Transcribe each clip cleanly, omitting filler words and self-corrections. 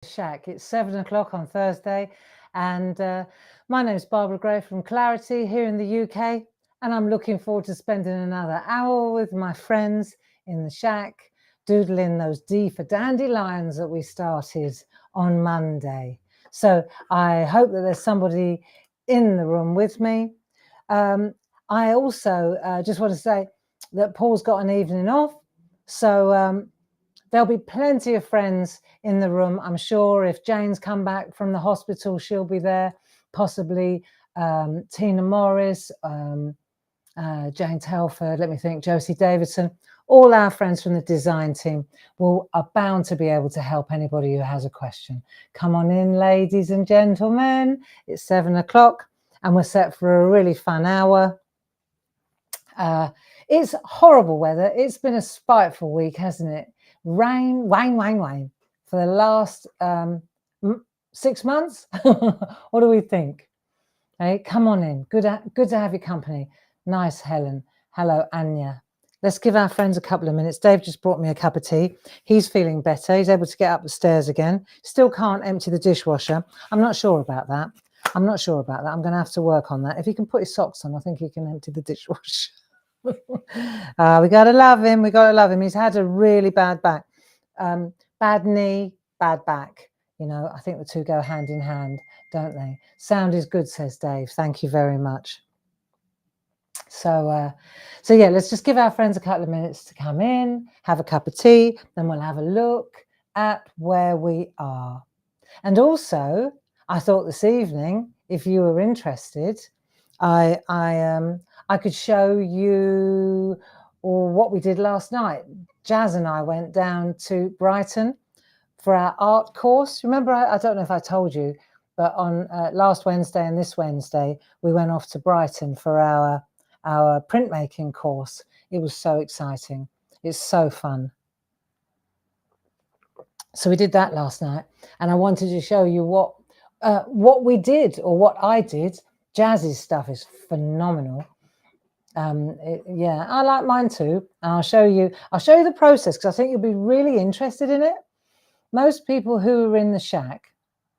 SHAC. It's 7 o'clock on Thursday, and my name is Barbara Gray from Clarity here in the UK, and I'm looking forward to spending another hour with my friends in the SHAC, doodling those D for dandelions that we started on Monday. So I hope that there's somebody in the room with me. I also just want to say that Paul's got an evening off, so there'll be plenty of friends in the room. I'm sure if Jane's come back from the hospital, she'll be there. Possibly Tina Morris, Jane Telford, let me think, Josie Davidson. All our friends from the design team are bound to be able to help anybody who has a question. Come on in, ladies and gentlemen. It's 7 o'clock and we're set for a really fun hour. It's horrible weather. It's been a spiteful week, hasn't it? Rain, wang, for the last 6 months. What do we think? Hey, come on in. Good to have your company. Nice, Helen. Hello, Anya. Let's give our friends a couple of minutes. Dave just brought me a cup of tea. He's feeling better. He's able to get up the stairs again. Still can't empty the dishwasher. I'm not sure about that. I'm going to have to work on that. If he can put his socks on, I think he can empty the dishwasher. We gotta love him. He's had a really bad back, bad knee, bad back. You know, I think the two go hand in hand, don't they? Sound is good, says Dave. Thank you very much. So yeah, let's just give our friends a couple of minutes to come in, have a cup of tea, then we'll have a look at where we are. And also, I thought this evening, if you were interested, I could show you what we did last night. Jazz and I went down to Brighton for our art course. Remember, I don't know if I told you, but on last Wednesday and this Wednesday, we went off to Brighton for our printmaking course. It was so exciting. It's so fun. So we did that last night, and I wanted to show you what we did, or what I did. Jazz's stuff is phenomenal. Yeah, I like mine too. And I'll show you the process, because I think you'll be really interested in it. Most people who are in the SHAC,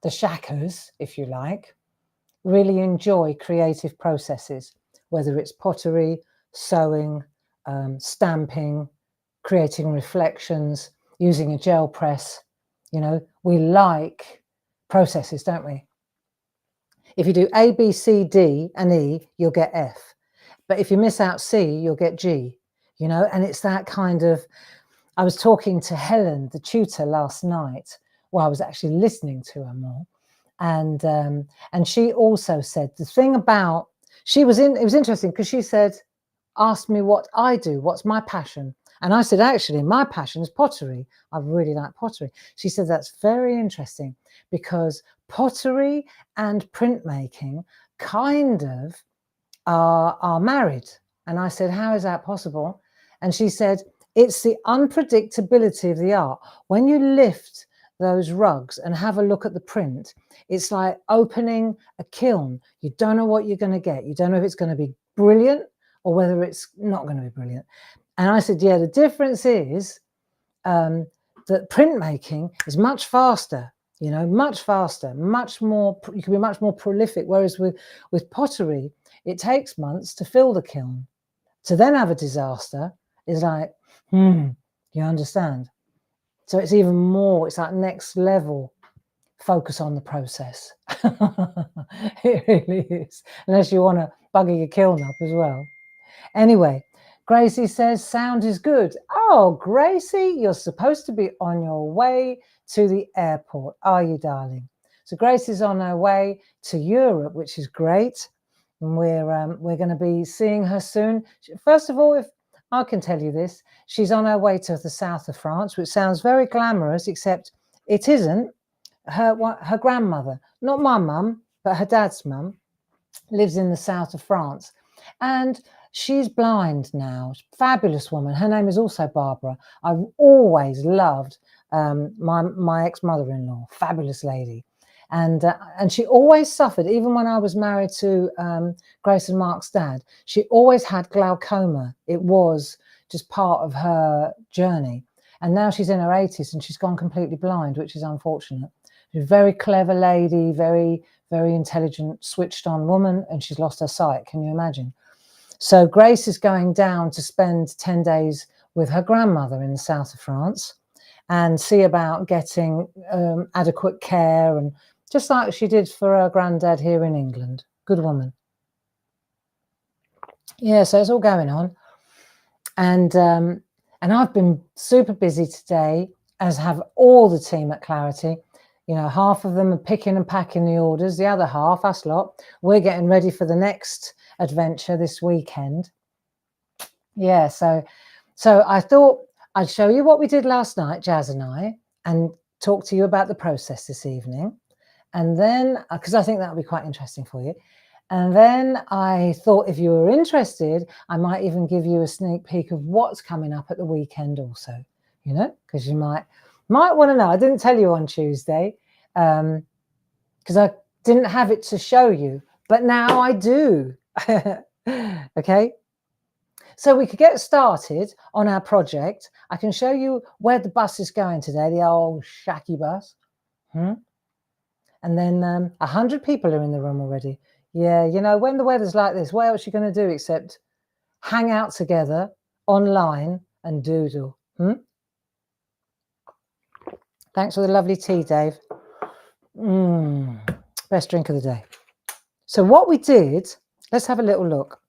the shackers, if you like, really enjoy creative processes, whether it's pottery, sewing, stamping, creating reflections, using a gel press. You know, we like processes, don't we? If you do A, B, C, D and E, you'll get F. But if you miss out C, you'll get G, you know, and it's that kind of, I was talking to Helen, the tutor, last night. Well, I was actually listening to her more. And she also said the thing about, it was interesting because she said, asked me what I do, what's my passion. And I said, actually, my passion is pottery. I really like pottery. She said, that's very interesting, because pottery and printmaking kind of are married. And I said, how is that possible? And she said, it's the unpredictability of the art. When you lift those rugs and have a look at the print, it's like opening a kiln. You don't know what you're going to get. You don't know if it's going to be brilliant or whether it's not going to be brilliant. And I said, yeah, the difference is that printmaking is much faster, you know, much faster, much more, you can be much more prolific. Whereas with pottery, it takes months to fill the kiln. To then have a disaster is like, you understand? So it's even more, it's like next level focus on the process. It really is, unless you want to bugger your kiln up as well. Anyway, Gracie says, sound is good. Oh, Gracie, you're supposed to be on your way to the airport, are you, darling? So Gracie's on her way to Europe, which is great. And we're going to be seeing her soon. First of all, if I can tell you this, she's on her way to the south of France, which sounds very glamorous, except it isn't. Her grandmother, not my mum, but her dad's mum, lives in the south of France. And she's blind now. Fabulous woman. Her name is also Barbara. I've always loved my ex-mother-in-law. Fabulous lady. And she always suffered, even when I was married to Grace and Mark's dad, she always had glaucoma. It was just part of her journey. And now she's in her 80s and she's gone completely blind, which is unfortunate. She's a very clever lady, very, very intelligent, switched on woman, and she's lost her sight. Can you imagine? So Grace is going down to spend 10 days with her grandmother in the south of France and see about getting adequate care, and just like she did for her granddad here in England. Good woman. Yeah, so it's all going on. And I've been super busy today, as have all the team at Clarity. You know, half of them are picking and packing the orders. The other half, us lot, we're getting ready for the next adventure this weekend. Yeah, so I thought I'd show you what we did last night, Jazz and I, and talk to you about the process this evening. And then, because I think that'll be quite interesting for you. And then I thought if you were interested, I might even give you a sneak peek of what's coming up at the weekend also, you know, because you might want to know. I didn't tell you on Tuesday because I didn't have it to show you, but now I do. Okay. So we could get started on our project. I can show you where the bus is going today, the old shacky bus. And then 100 people are in the room already. Yeah, you know, when the weather's like this, what else are you going to do except hang out together online and doodle? Thanks for the lovely tea, Dave. Best drink of the day. So what we did, let's have a little look.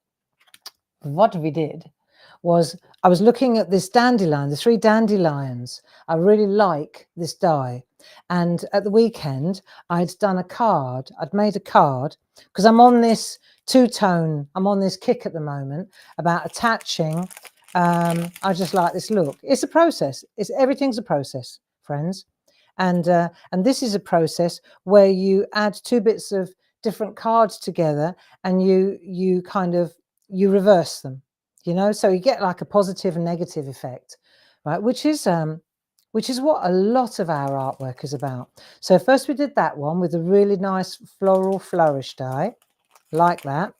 What we did was I was looking at this dandelion, the 3 dandelions. I really like this die. And at the weekend, I'd done a card. I'd made a card because I'm on this two-tone, I'm on this kick at the moment about attaching. I just like this look. It's a process. Everything's a process, friends. And this is a process where you add 2 bits of different cards together and you kind of, you reverse them, you know, so you get like a positive and negative effect, right? Which is what a lot of our artwork is about. So first we did that one with a really nice floral flourish die, like that.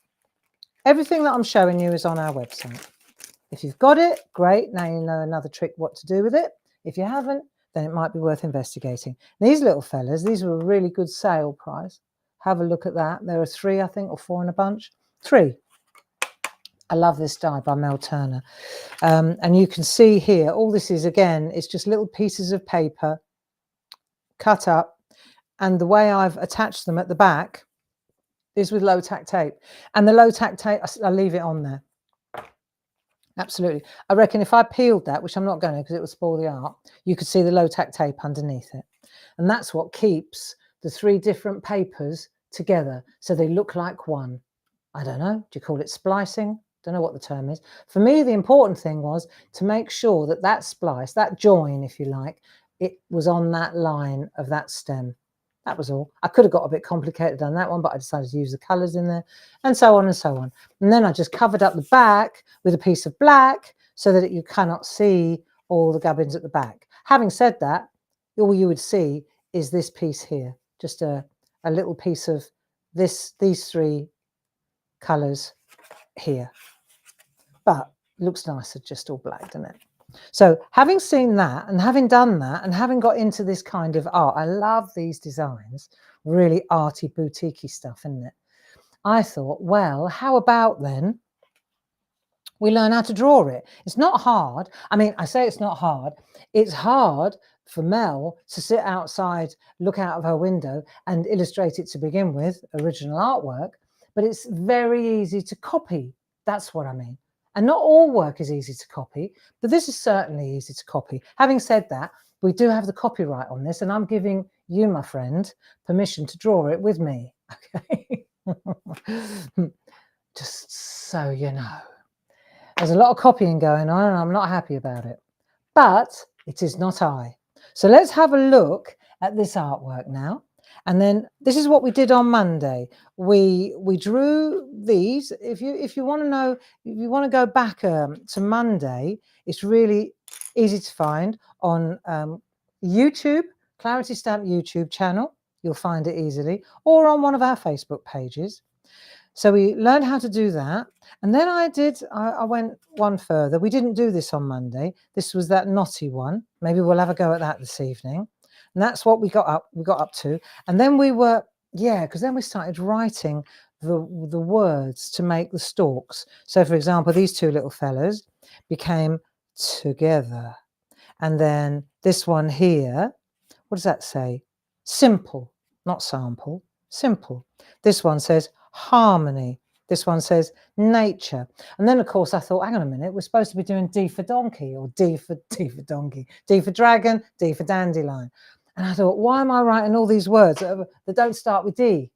Everything that I'm showing you is on our website. If you've got it, great. Now you know another trick what to do with it. If you haven't, then it might be worth investigating. These little fellas, these were a really good sale price. Have a look at that. There are 3, I think, or 4 in a bunch. 3. I love this die by Mel Turner. And you can see here, all this is, again, it's just little pieces of paper cut up. And the way I've attached them at the back is with low tack tape. And the low tack tape, I leave it on there. Absolutely. I reckon if I peeled that, which I'm not going to because it would spoil the art, you could see the low tack tape underneath it. And that's what keeps the 3 different papers together so they look like one. I don't know. Do you call it splicing? Don't know what the term is. For me, the important thing was to make sure that that splice, that join, if you like, it was on that line of that stem. That was all. I could have got a bit complicated on that one, but I decided to use the colours in there, and so on and so on. And then I just covered up the back with a piece of black so that you cannot see all the gubbins at the back. Having said that, all you would see is this piece here, just a little piece of these 3 colours here. But it looks nicer just all black, doesn't it? So having seen that and having done that and having got into this kind of art, I love these designs, really arty, boutiquey stuff, isn't it? I thought, well, how about then we learn how to draw it? It's not hard. I mean, I say it's not hard. It's hard for Mel to sit outside, look out of her window and illustrate it to begin with, original artwork, but it's very easy to copy. That's what I mean. And not all work is easy to copy, but this is certainly easy to copy. Having said that, we do have the copyright on this, and I'm giving you, my friend, permission to draw it with me. Okay. Just so you know. There's a lot of copying going on, and I'm not happy about it. But it is not I. So let's have a look at this artwork now. And then this is what we did on Monday. We drew these. If you want to know, if you want to go back to Monday, it's really easy to find on YouTube, Clarity Stamp YouTube channel. You'll find it easily, or on one of our Facebook pages. So we learned how to do that. And then I went one further. We didn't do this on Monday. This was that knotty one. Maybe we'll have a go at that this evening. And that's what we got up to. And then we were, yeah, because then we started writing the words to make the stalks. So for example, these two little fellas became together. And then this one here, what does that say? Simple, not sample, simple. This one says harmony. This one says nature. And then, of course, I thought, hang on a minute, we're supposed to be doing D for donkey, or D for donkey, D for dragon, D for dandelion. And I thought, why am I writing all these words that don't start with D?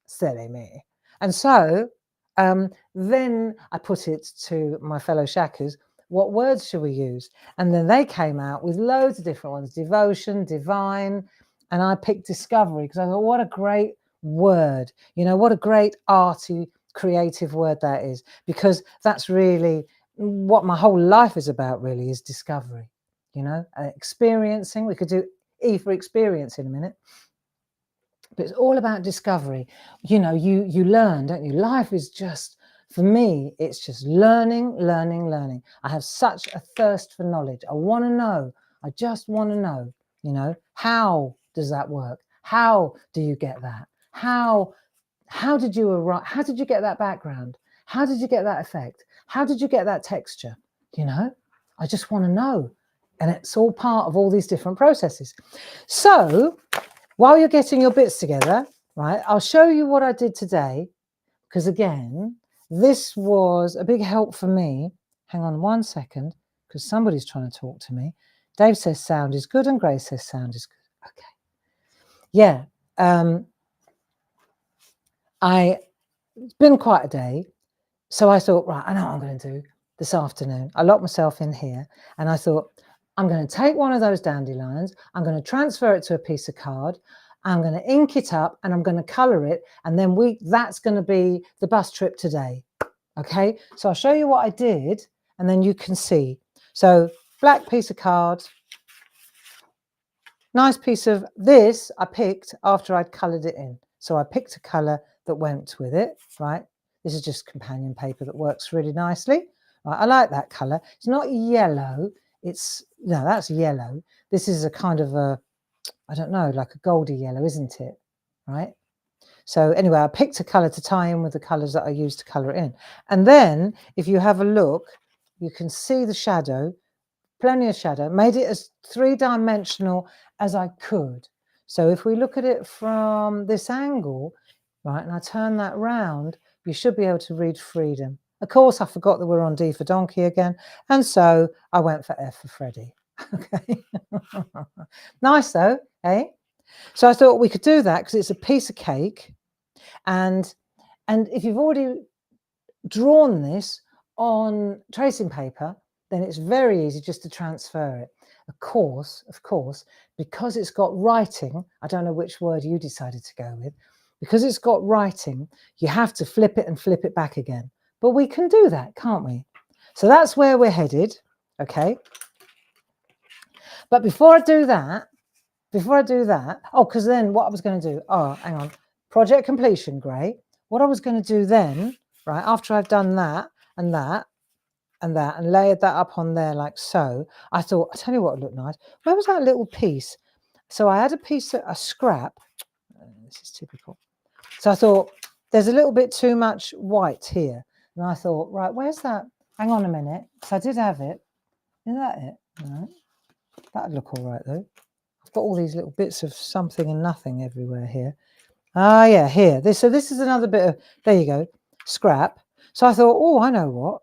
Silly me. And so then I put it to my fellow shackers, what words should we use? And then they came out with loads of different ones, devotion, divine, and I picked discovery because I thought, what a great word, you know, what a great arty, creative word that is, because that's really what my whole life is about, really, is discovery, you know, experiencing. We could do E for experience in a minute. But it's all about discovery. You know, you learn, don't you? Life is just, for me, it's just learning, learning, learning. I have such a thirst for knowledge. I want to know. I just want to know, you know, how does that work? How do you get that? How did you arrive? How did you get that background? How did you get that effect? How did you get that texture? You know, I just want to know. And it's all part of all these different processes. So while you're getting your bits together, right, I'll show you what I did today, because again, this was a big help for me. Hang on 1 second, because somebody's trying to talk to me. Dave says sound is good and Grace says sound is good. Okay. Yeah. It's been quite a day. So I thought, right, I know what I'm going to do this afternoon. I locked myself in here and I thought, I'm going to take one of those dandelions, I'm going to transfer it to a piece of card, I'm going to ink it up and I'm going to colour it, and then that's going to be the bus trip today. Okay, so I'll show you what I did and then you can see. So black piece of card, nice piece of this I picked after I'd coloured it in. So I picked a colour that went with it, right? This is just companion paper that works really nicely. Right, I like that colour. It's not yellow. No, that's yellow. This is a kind of a, I don't know, like a goldy yellow, isn't it? Right. So anyway, I picked a colour to tie in with the colours that I used to colour it in. And then if you have a look, you can see the shadow, plenty of shadow, made it as three-dimensional as I could. So if we look at it from this angle, right, and I turn that round, you should be able to read freedom. Of course, I forgot that we're on D for donkey again, and so I went for F for Freddy. Okay, nice though, eh? So I thought we could do that because it's a piece of cake, and if you've already drawn this on tracing paper, then it's very easy just to transfer it. Of course, because it's got writing, I don't know which word you decided to go with, because it's got writing, you have to flip it and flip it back again. But we can do that, can't we? So that's where we're headed, okay? But before I do that, oh, because then what I was going to do, oh, hang on, project completion, great. What I was going to do then, right, after I've done that and that, and layered that up on there like so, I thought, I'll tell you what would look nice. Where was that little piece? So I had a scrap. This is typical. So I thought, there's a little bit too much white here. And I thought, right, where's that? Hang on a minute. So I did have it. Is that it? No. That'd look all right though. I've got all these little bits of something and nothing everywhere here. Ah, yeah, here. So this is another bit of, there you go, scrap. So I thought, oh, I know what.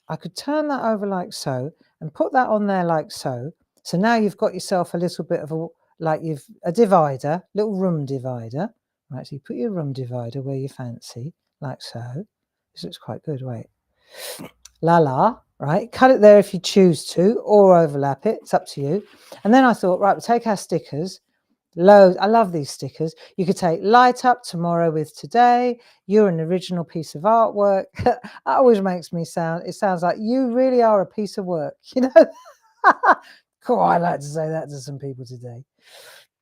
I could turn that over like so and put that on there like so. So now you've got yourself a little bit of a divider, little room divider. Right, so you put your room divider where you fancy, like so. This looks quite good, wait. La, right? Cut it there if you choose to, or overlap it, it's up to you. And then I thought, right, we'll take our stickers. Loads. I love these stickers. You could take light up tomorrow with today. You're an original piece of artwork. That always makes me it sounds like you really are a piece of work, you know. Cool, I like to say that to some people today.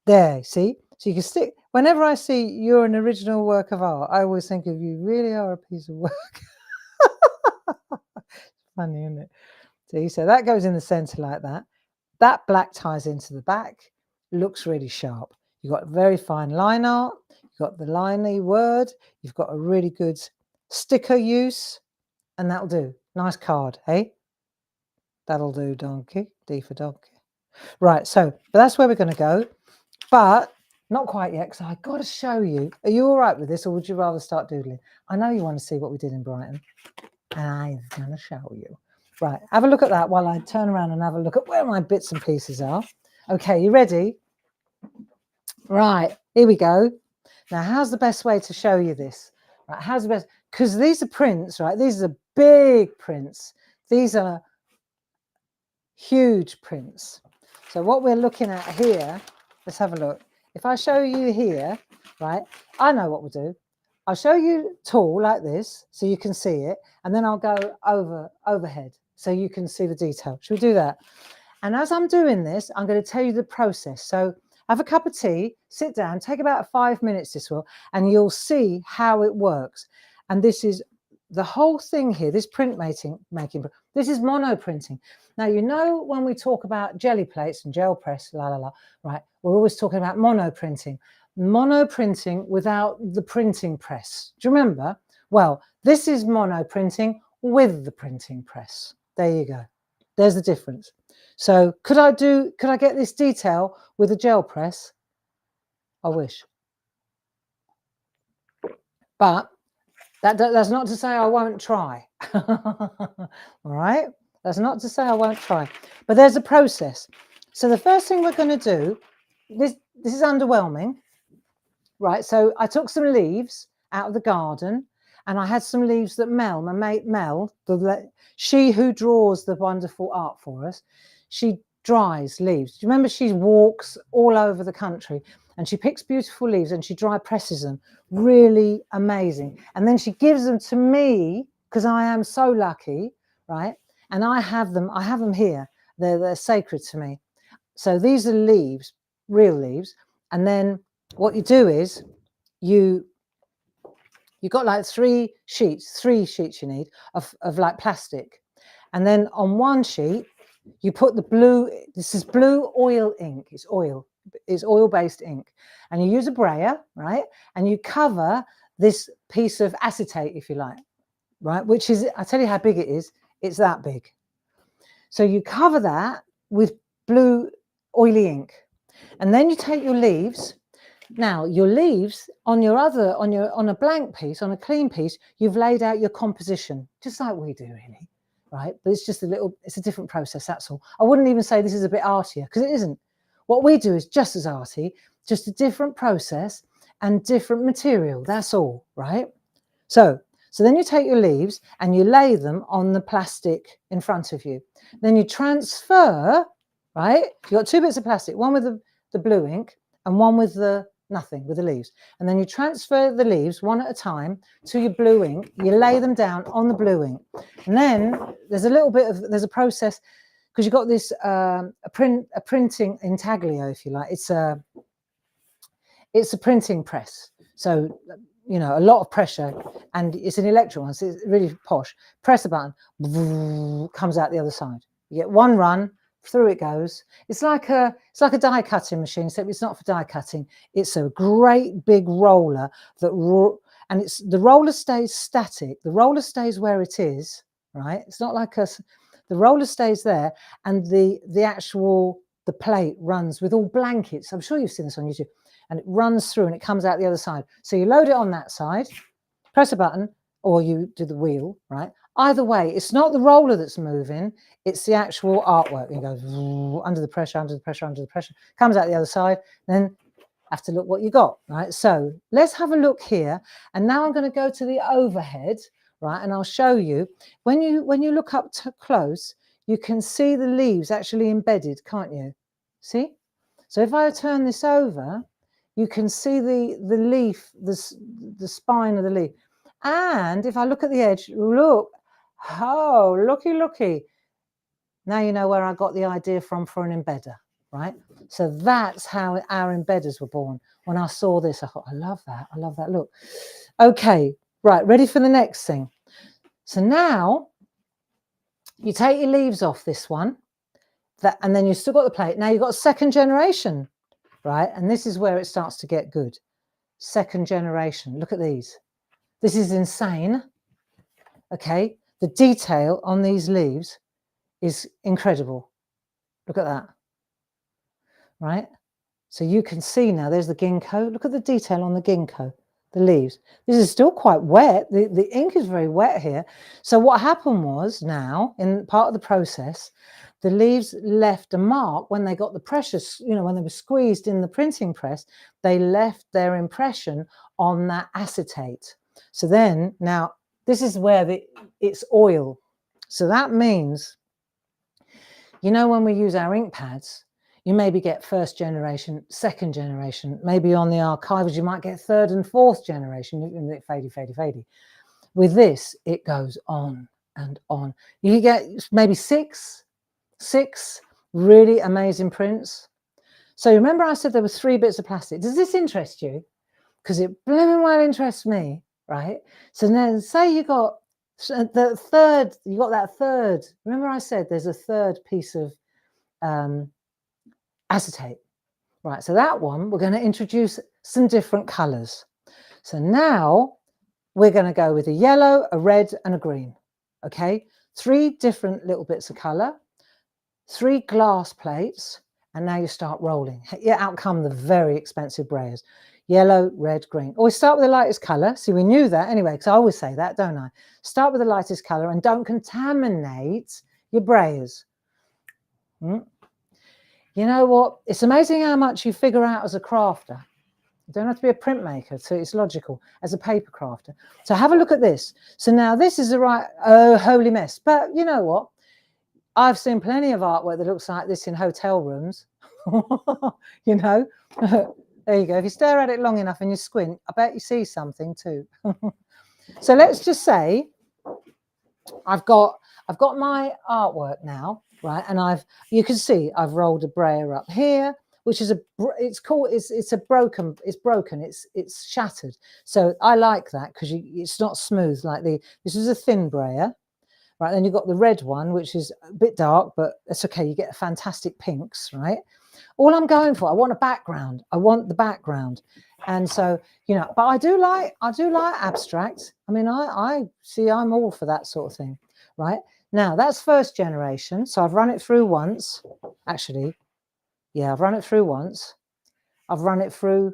There, see? So you can stick, whenever I see you're an original work of art, I always think of you really are a piece of work. Funny, isn't it? See, so that goes in the center like that. That black ties into the back. looks really sharp. You've got very fine line art, you've got the liney word, you've got a really good sticker use, and that'll do. Nice card, hey? That'll do, donkey. D for donkey. Right, so but that's where we're going to go, but not quite yet, because I've got to show you. Are you all right with this, or would you rather start doodling? I know you want to see what we did in Brighton, and I'm going to show you. Right, have a look at that while I turn around and have a look at where my bits and pieces are. Okay, you ready? Right, here we go. Now, how's the best way to show you this? Right, how's the best? Because these are prints, right? These are big prints. These are huge prints. So what we're looking at here, let's have a look. If I show you here, right, I know what we'll do. I'll show you tall like this so you can see it, and then I'll go overhead so you can see the detail. Should we do that? And as I'm doing this, I'm going to tell you the process. So have a cup of tea, sit down, take about 5 minutes this will, and you'll see how it works. And this is the whole thing here, this making, this is monoprinting. Now, you know, when we talk about jelly plates and gel press, right, we're always talking about monoprinting. Monoprinting without the printing press. Do you remember? Well, this is monoprinting with the printing press. There you go. There's the difference. So could I get this detail with a gel press? I wish. But that's not to say I won't try. All right? That's not to say I won't try. But there's a process. So the first thing we're going to do, this is underwhelming, right? So I took some leaves out of the garden, and I had some leaves that Mel, my mate Mel, she who draws the wonderful art for us, she dries leaves. Do you remember she walks all over the country and she picks beautiful leaves and she dry presses them? Really amazing. And then she gives them to me because I am so lucky, right? And I have them here. They're sacred to me. So these are leaves, real leaves. And then what you do is you've got like three sheets you need of like plastic. And then on one sheet, you put the blue, this is blue oil ink, it's oil-based ink. And you use a brayer, right? And you cover this piece of acetate, if you like, right? Which is, I tell you how big it is, it's that big. So you cover that with blue oily ink. And then you take your leaves. Now, your leaves on a blank piece, on a clean piece, you've laid out your composition, just like we do, really, right? But it's just it's a different process, that's all. I wouldn't even say this is a bit artier, because it isn't. What we do is just as arty, just a different process and different material, that's all, right? So then you take your leaves and you lay them on the plastic in front of you. Then you transfer, right? You've got two bits of plastic, one with the blue ink and one with the nothing, with the leaves. And then you transfer the leaves one at a time to your blue ink. You lay them down on the blue ink. And then there's a process, because you've got this a printing intaglio, if you like. It's a printing press. So, you know, a lot of pressure, and it's an electric one, so it's really posh. Press a button, comes out the other side. You get one run, through it goes. It's like a die cutting machine, except it's not for die cutting. It's a great big roller and the roller stays static. The roller stays where it is, right? It's not like the roller stays there, and the plate runs with all blankets. I'm sure you've seen this on YouTube. And it runs through and it comes out the other side. So you load it on that side, press a button, or you do the wheel, right? Either way, it's not the roller that's moving, it's the actual artwork. It goes under the pressure, under the pressure, under the pressure, comes out the other side, then have to look what you got, right? So let's have a look here. And now I'm going to go to the overhead, right? And I'll show you. When you look up close, you can see the leaves actually embedded, can't you? See? So if I turn this over, you can see the leaf, the spine of the leaf. And if I look at the edge, look, oh, looky. Now you know where I got the idea from for an embedder, right? So that's how our embedders were born. When I saw this, I thought, I love that, look. Okay, right, ready for the next thing. So now you take your leaves off this one, and then you've still got the plate. Now you've got a second generation. right? And this is where it starts to get good. Second generation. Look at these. This is insane. Okay, the detail on these leaves is incredible. Look at that, right? So you can see now, there's the ginkgo. Look at the detail on the ginkgo, the leaves. This is still quite wet. The ink is very wet here. So what happened was, now, in part of the process, the leaves left a mark when they got the pressure, you know, when they were squeezed in the printing press, they left their impression on that acetate. So then, now, this is where it's oil. So that means, you know, when we use our ink pads, you maybe get first generation, second generation. Maybe on the archivals, you might get third and fourth generation. Fadey. With this, it goes on and on. You get maybe six really amazing prints. So remember I said there was 3 bits of plastic. Does this interest you? Because it blooming well interests me, right? So then say you got the third, you got that third. Remember I said there's a third piece of acetate, right? So that one, we're going to introduce some different colors. So now we're going to go with a yellow, a red and a green. Okay, 3 different little bits of color, 3 glass plates, and now you start rolling. Yeah, out come the very expensive brayers. Yellow, red, green. Always start with the lightest color. See, we knew that anyway, because I always say that, don't I? Start with the lightest color and don't contaminate your brayers. You know what? It's amazing how much you figure out as a crafter. You don't have to be a printmaker, so it's logical, as a paper crafter. So have a look at this. So now this is the right, oh, holy mess. But you know what? I've seen plenty of artwork that looks like this in hotel rooms. You know, there you go. If you stare at it long enough and you squint, I bet you see something too. So let's just say I've got my artwork now, right? And you can see I've rolled a brayer up here, which is it's broken, it's shattered. So I like that because it's not smooth like this is a thin brayer. Right, then you've got the red one, which is a bit dark, but it's okay. You get fantastic pinks, right? All I'm going for, I want a background. I want the background. And so, you know, but I do like abstract. I mean, I see I'm all for that sort of thing, right? Now, that's first generation. So I've run it through once. Actually, yeah, I've run it through once. I've run it through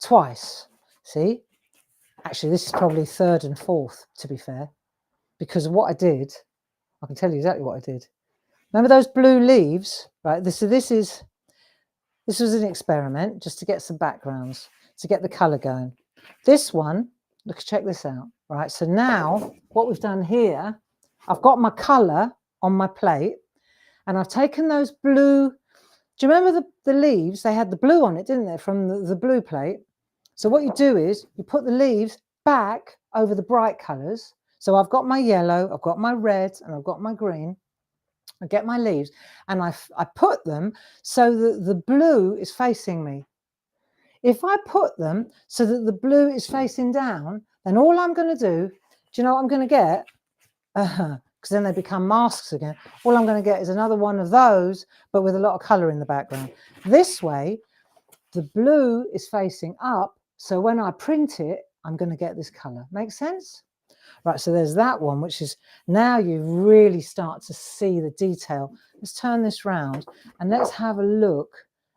twice. See? Actually, this is probably third and fourth, to be fair. Because of what I did, I can tell you exactly what I did. Remember those blue leaves, right? This was an experiment just to get some backgrounds, to get the colour going. This one, look, check this out, right? So now what we've done here, I've got my colour on my plate and I've taken those blue, do you remember the leaves? They had the blue on it, didn't they, from the blue plate? So what you do is you put the leaves back over the bright colours. So I've got my yellow, I've got my red, and I've got my green. I get my leaves and I put them so that the blue is facing me. If I put them so that the blue is facing down, then all I'm going to do you know what I'm going to get? Because then they become masks again. All I'm going to get is another one of those, but with a lot of colour in the background. This way, the blue is facing up. So when I print it, I'm going to get this colour. Make sense? Right, so there's that one, which is now you really start to see the detail. Let's turn this round and let's have a look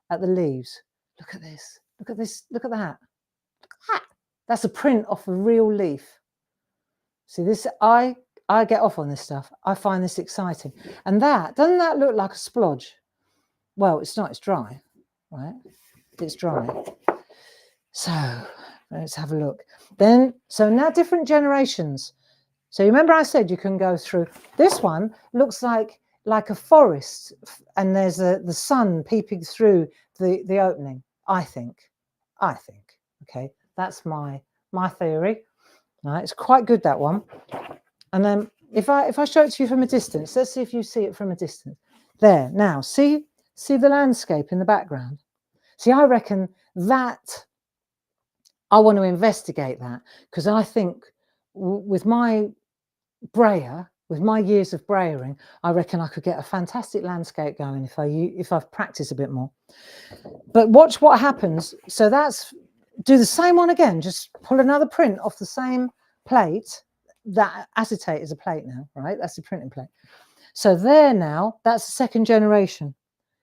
at the leaves. Look at this. Look at this. Look at that. Look at that. That's a print off a real leaf. See this? I get off on this stuff. I find this exciting. And doesn't that look like a splodge? Well, it's not. It's dry, right? It's dry. So let's have a look. So now different generations. So you remember I said you can go through. This one looks like a forest, and there's the sun peeping through the opening. I think. Okay, that's my theory. Right, it's quite good, that one. And then if I show it to you from a distance, let's see if you see it from a distance. There. Now see the landscape in the background. See, I reckon that I want to investigate that because I think with my brayer, with my years of brayering, I reckon I could get a fantastic landscape going if I've practiced a bit more. But watch what happens. So do the same one again. Just pull another print off the same plate. That acetate is a plate now, right? That's the printing plate. So there now, that's the second generation.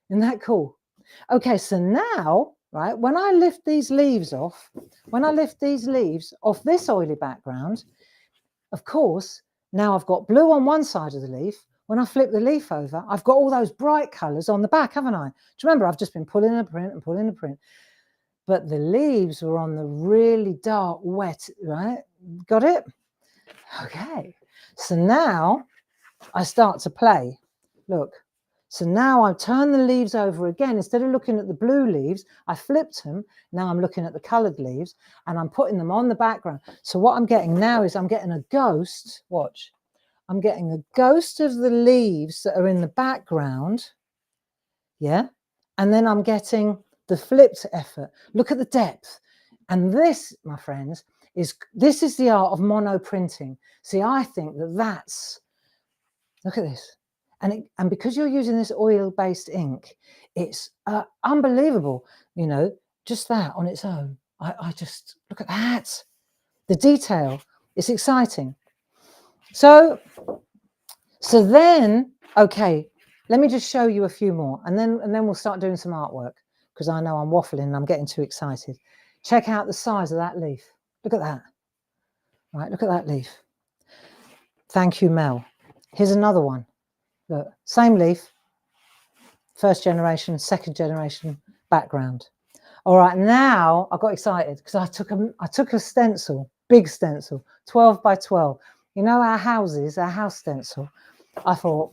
Isn't that cool? Okay, so now, right, when I lift these leaves off this oily background, of course, now I've got blue on one side of the leaf. When I flip the leaf over, I've got all those bright colours on the back, haven't I? Do you remember? I've just been pulling a print and pulling a print. But the leaves were on the really dark, wet, right? Got it? Okay. So now I start to play. Look. So now I turn the leaves over again. Instead of looking at the blue leaves, I flipped them. Now I'm looking at the coloured leaves and I'm putting them on the background. So what I'm getting now is I'm getting a ghost. Watch. I'm getting a ghost of the leaves that are in the background. Yeah. And then I'm getting the flipped effort. Look at the depth. And this, my friends, this is the art of monoprinting. See, I think that's, look at this. And because you're using this oil-based ink, it's unbelievable. You know, just that on its own. I just, look at that. The detail. It's exciting. So then, okay, let me just show you a few more. And then we'll start doing some artwork, because I know I'm waffling and I'm getting too excited. Check out the size of that leaf. Look at that. Right, look at that leaf. Thank you, Mel. Here's another one. Look, same leaf, first generation, second generation background. All right, now I got excited because I took a stencil, big stencil, 12 by 12. You know our houses, our house stencil. I thought,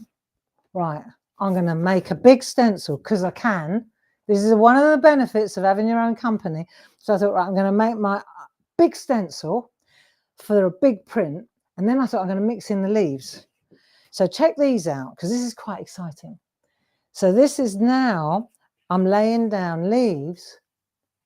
right, I'm going to make a big stencil because I can. This is one of the benefits of having your own company. So I thought, right, I'm going to make my big stencil for a big print. And then I thought I'm going to mix in the leaves. So check these out, because this is quite exciting. So this is now, I'm laying down leaves,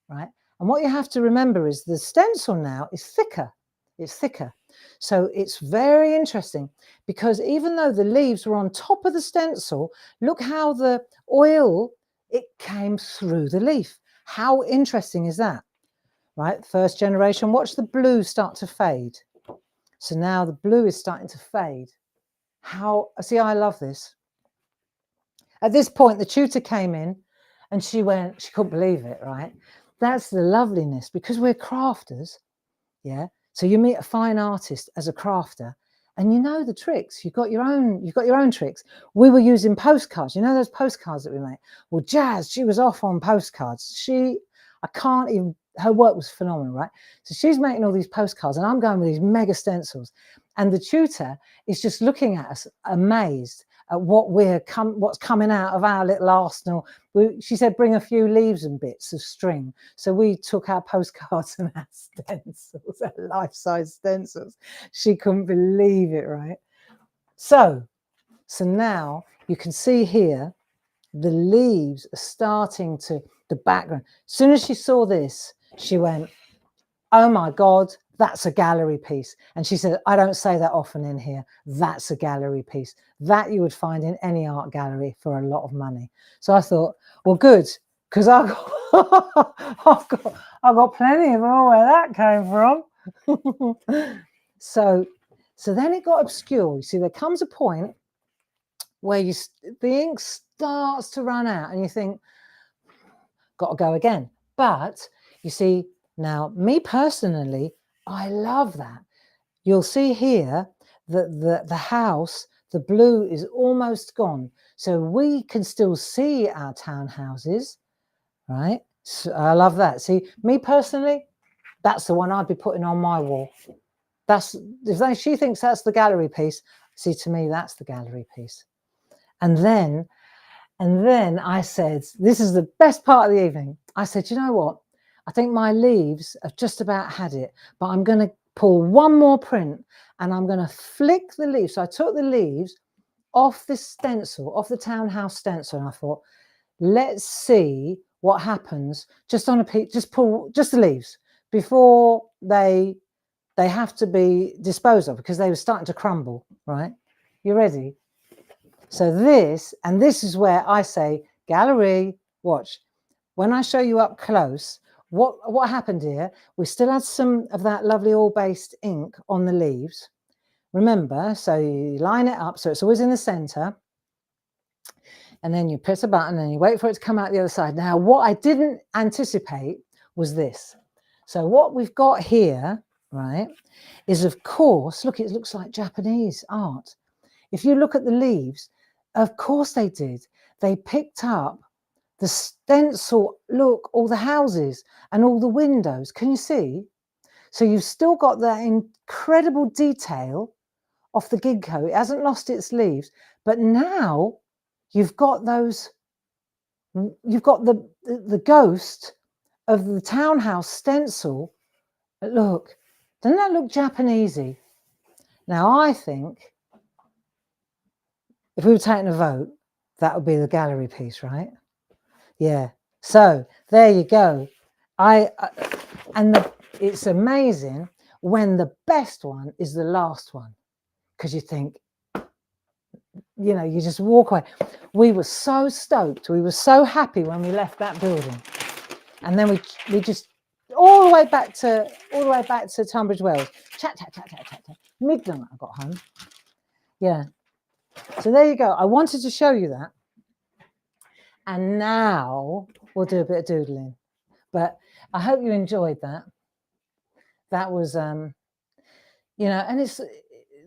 right? And what you have to remember is the stencil now is thicker. It's thicker. So it's very interesting, because even though the leaves were on top of the stencil, look how the oil, it came through the leaf. How interesting is that? Right? First generation, watch the blue start to fade. So now the blue is starting to fade. See, I love this. At this point, the tutor came in and she couldn't believe it, right? That's the loveliness, because we're crafters, yeah? So you meet a fine artist as a crafter and you know the tricks. You've got your own tricks. We were using postcards. You know those postcards that we make? Well, Jazz, she was off on postcards. Her work was phenomenal, right? So she's making all these postcards and I'm going with these mega stencils. And the tutor is just looking at us amazed at what's coming out of our little arsenal. She said, bring a few leaves and bits of string. So we took our postcards and our stencils, our life-size stencils. She couldn't believe it, right? So now you can see here, the leaves are starting to, the background. As soon as she saw this, she went, oh my God, that's a gallery piece. And she said, I don't say that often in here. That's a gallery piece. That you would find in any art gallery for a lot of money. So I thought, well, good, because I've got plenty of all where that came from. So then it got obscure. You see, there comes a point where the ink starts to run out and you think, got to go again. But you see, now me personally, I love that. You'll see here that the house, the blue is almost gone. So we can still see our townhouses, right? So I love that. See, me personally, that's the one I'd be putting on my wall. She thinks that's the gallery piece. See, to me, that's the gallery piece. And then I said, this is the best part of the evening. I said, you know what? I think my leaves have just about had it, but I'm going to pull one more print and I'm going to flick the leaves. So I took the leaves off this stencil, off the townhouse stencil, and I thought, let's see what happens just on a piece, just pull just the leaves before they have to be disposed of, because they were starting to crumble, right? You ready? So this, and this is where I say, gallery, watch. When I show you up close, what happened here? We still had some of that lovely oil-based ink on the leaves. Remember, so you line it up so it's always in the center. And then you press a button and you wait for it to come out the other side. Now, what I didn't anticipate was this. So what we've got here, right, is of course, look, it looks like Japanese art. If you look at the leaves, of course they did. They picked up the stencil, look, all the houses and all the windows. Can you see? So you've still got that incredible detail off the ginkgo. It hasn't lost its leaves, but now you've got those, you've got the ghost of the townhouse stencil. Look, doesn't that look Japanesey? Now I think if we were taking a vote, that would be the gallery piece, right? Yeah. So there you go. It's amazing when the best one is the last one, because you think, you know, you just walk away. We were so stoked. We were so happy when we left that building, and then we just all the way back to Tunbridge Wells. Chat. Midnight I got home. Yeah. So there you go. I wanted to show you that, and now we'll do a bit of doodling. But I hope you enjoyed that. That was, you know, and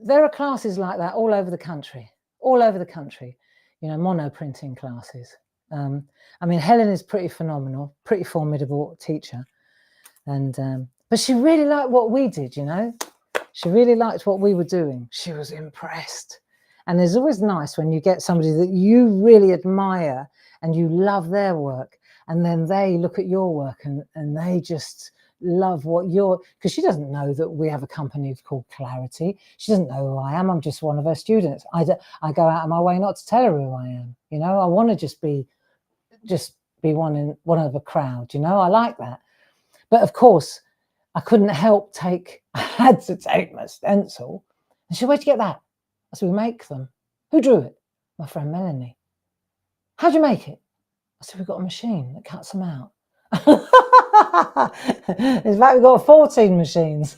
there are classes like that all over the country. All over the country, you know, monoprinting classes. I mean, Helen is pretty phenomenal, pretty formidable teacher. And but she really liked what we did, you know. She really liked what we were doing. She was impressed. And it's always nice when you get somebody that you really admire and you love their work, and then they look at your work and they just love what you're, because she doesn't know that we have a company called Clarity. She doesn't know who I am. I'm just one of her students. I go out of my way not to tell her who I am. You know, I want to just be one of a crowd. You know, I like that. But of course, I couldn't help I had to take my stencil. And she said, where'd you get that? I said, we make them. Who drew it? My friend Melanie. How'd you make it? I said, we've got a machine that cuts them out. In fact, we've got 14 machines.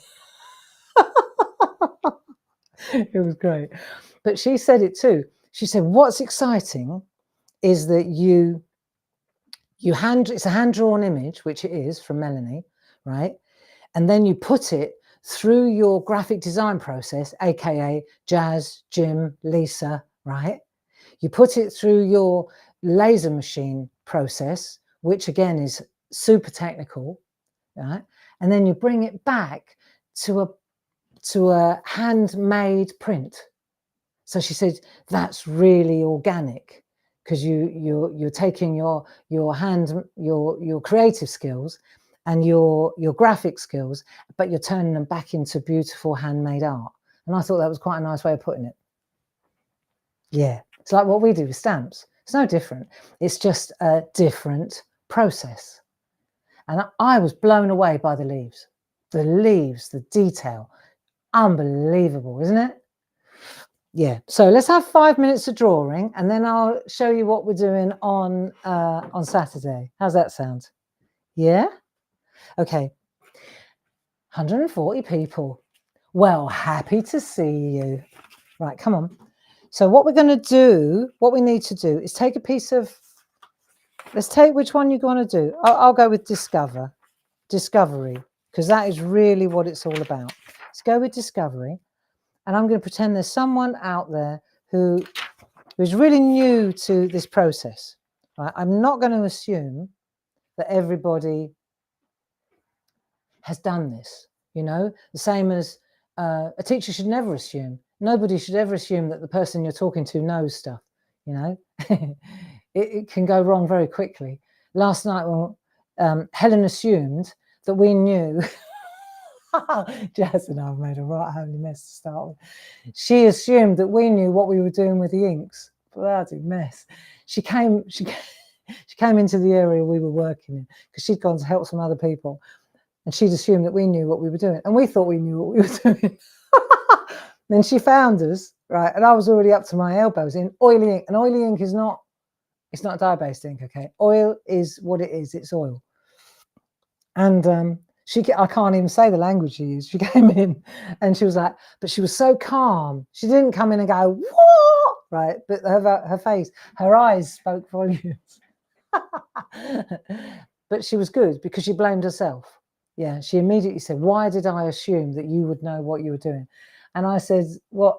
It was great. But she said it too. She said, what's exciting is that it's a hand-drawn image, which it is from Melanie, right? And then you put it through your graphic design process, aka Jazz, Jim, Lisa, right? You put it through your laser machine process, which again is super technical, right? And then you bring it back to a handmade print. So she said that's really organic, because you're taking your creative skills and your graphic skills, but you're turning them back into beautiful handmade art. And I thought that was quite a nice way of putting it. Yeah, it's like what we do with stamps. It's no different. It's just a different process. And I was blown away by the leaves. The leaves, the detail, unbelievable, isn't it? Yeah. So let's have 5 minutes of drawing, and then I'll show you what we're doing on Saturday. How's that sound? Yeah. Okay. 140 people. Well, happy to see you. Right, come on. So what we're going to do, what we need to do is take a piece of, let's take which one you're going to do. I'll go with discovery, because that is really what it's all about. Let's go with discovery. And I'm going to pretend there's someone out there who's really new to this process. Right? I'm not going to assume that everybody has done this, you know, the same as a teacher should never assume. Nobody should ever assume that the person you're talking to knows stuff, you know. it can go wrong very quickly. Last night, when Helen assumed that we knew, Jazz and I have made a right holy mess to start with. She assumed that we knew what we were doing with the inks. Bloody mess. She came into the area we were working in, because she'd gone to help some other people. And she'd assumed that we knew what we were doing. And we thought we knew what we were doing. Then she found us, right? And I was already up to my elbows in oily ink. And oily ink is not, it's not dye-based ink, okay? Oil is what it is. It's oil. And I can't even say the language she used. She came in and she was like, but she was so calm. She didn't come in and go, what? Right? But her face, her eyes spoke volumes. But she was good because she blamed herself. Yeah, she immediately said, why did I assume that you would know what you were doing? And I said, what?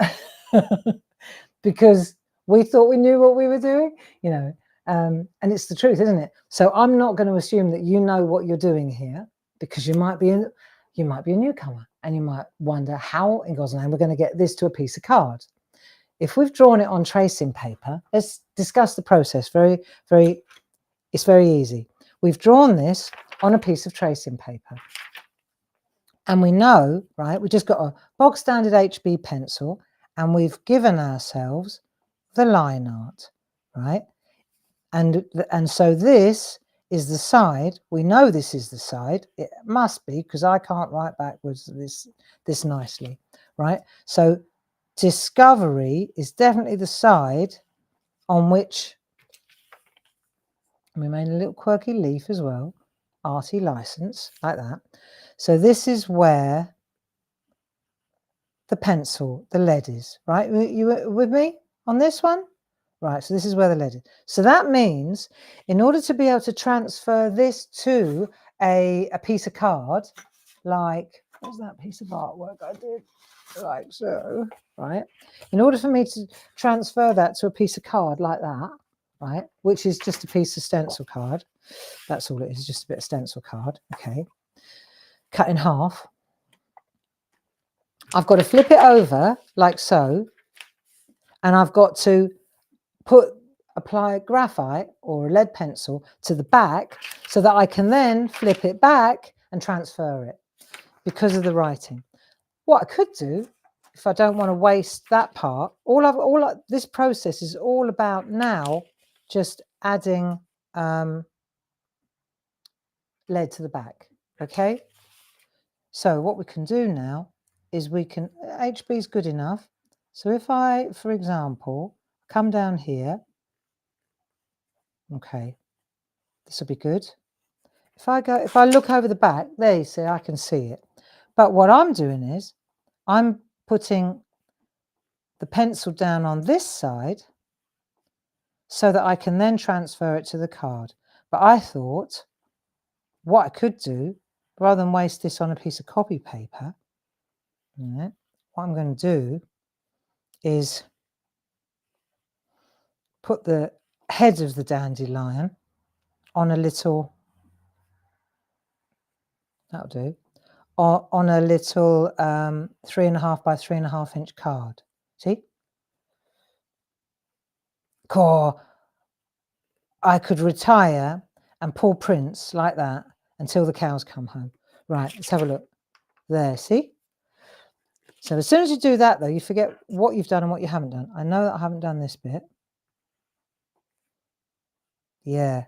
Because we thought we knew what we were doing, you know. And it's the truth, isn't it? So I'm not going to assume that you know what you're doing here, because you might be a newcomer and you might wonder how in God's name we're going to get this to a piece of card. If we've drawn it on tracing paper, let's discuss the process. It's very easy. We've drawn this on a piece of tracing paper. And we know, right, we just got a bog standard HB pencil and we've given ourselves the line art, right? And so this is the side. We know this is the side. It must be, because I can't write backwards this nicely, right? So discovery is definitely the side on which we made a little quirky leaf as well, arty license, like that. So this is where the pencil, the lead is, right? You with me on this one? Right, so this is where the lead is. So that means in order to be able to transfer this to a piece of card, like, what's that piece of artwork I did? Like so, right? In order for me to transfer that to a piece of card like that, right, which is just a piece of stencil card, that's all it is, just a bit of stencil card, okay, cut in half. I've got to flip it over like so, and I've got to apply graphite or a lead pencil to the back so that I can then flip it back and transfer it because of the writing. What I could do, if I don't want to waste that part, this process is all about now just adding lead to the back, okay? So what we can do now is HB is good enough. So if I, for example, come down here, okay, this will be good. If I look over the back, there you see, I can see it. But what I'm doing is I'm putting the pencil down on this side so that I can then transfer it to the card. But I thought what I could do, rather than waste this on a piece of copy paper, what I'm going to do is put the head of the dandelion on a little, that'll do, on a little 3.5 by 3.5 inch card. See? Or I could retire and pull prints like that until the cows come home. Right, let's have a look. There, see? So as soon as you do that, though, you forget what you've done and what you haven't done. I know that I haven't done this bit. Yeah.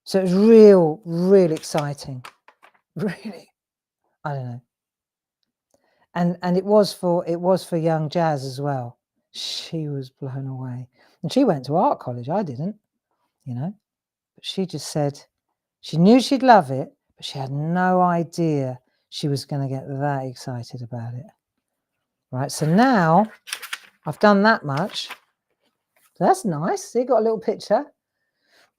So it's real exciting. Really, I don't know. And it was for young Jazz as well. She was blown away. And she went to art college. I didn't, you know. But she just said she knew she'd love it, but she had no idea she was going to get that excited about it. Right, so now I've done that much. So that's nice. See, got a little picture.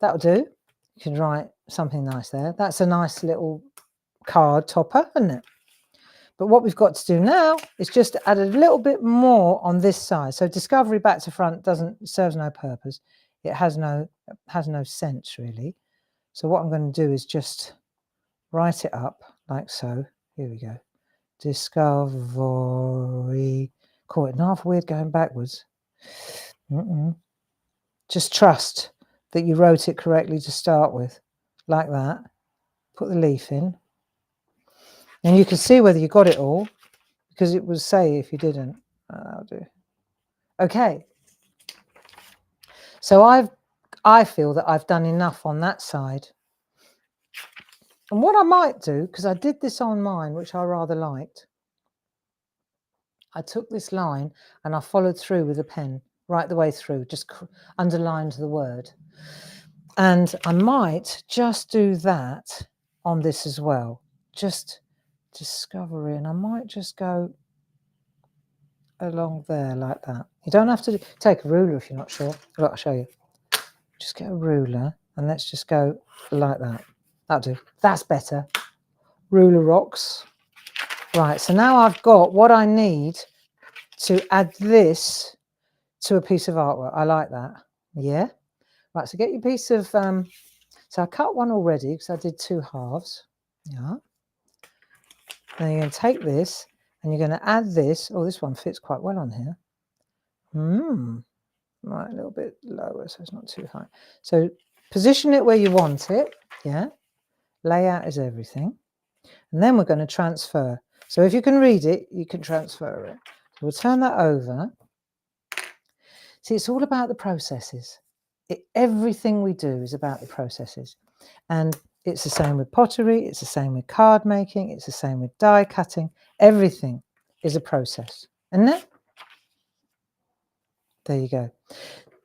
That'll do. You can write something nice there. That's a nice little card topper, isn't it? But what we've got to do now is just add a little bit more on this side. So discovery back to front serves no purpose. It has no sense really. So what I'm going to do is just write it up like so. Here we go. Discovery. Call it half weird going backwards. Just trust that you wrote it correctly to start with, like that. Put the leaf in. And you can see whether you got it all, because it will say if you didn't. That'll do. Okay. So I feel that I've done enough on that side. And what I might do, because I did this on mine, which I rather liked, I took this line and I followed through with a pen right the way through, just underlined the word. And I might just do that on this as well. Just discovery, and I might just go along there like that. You don't have to take a ruler if you're not sure. Look, I'll show you. Just get a ruler and let's just go like that. That'll do. That's better. Ruler rocks. Right, so now I've got what I need to add this to a piece of artwork. I like that. Yeah. Right, so get your piece of, so I cut one already because I did 2 halves. Yeah. Then you're going to take this and you're going to add this. Oh, this one fits quite well on here. Right, a little bit lower so it's not too high. So position it where you want it. Yeah. Layout is everything. And then we're going to transfer. So if you can read it, you can transfer it. So we'll turn that over. See, it's all about the processes. Everything we do is about the processes. And it's the same with pottery, it's the same with card making, it's the same with die cutting. Everything is a process, isn't it? There you go.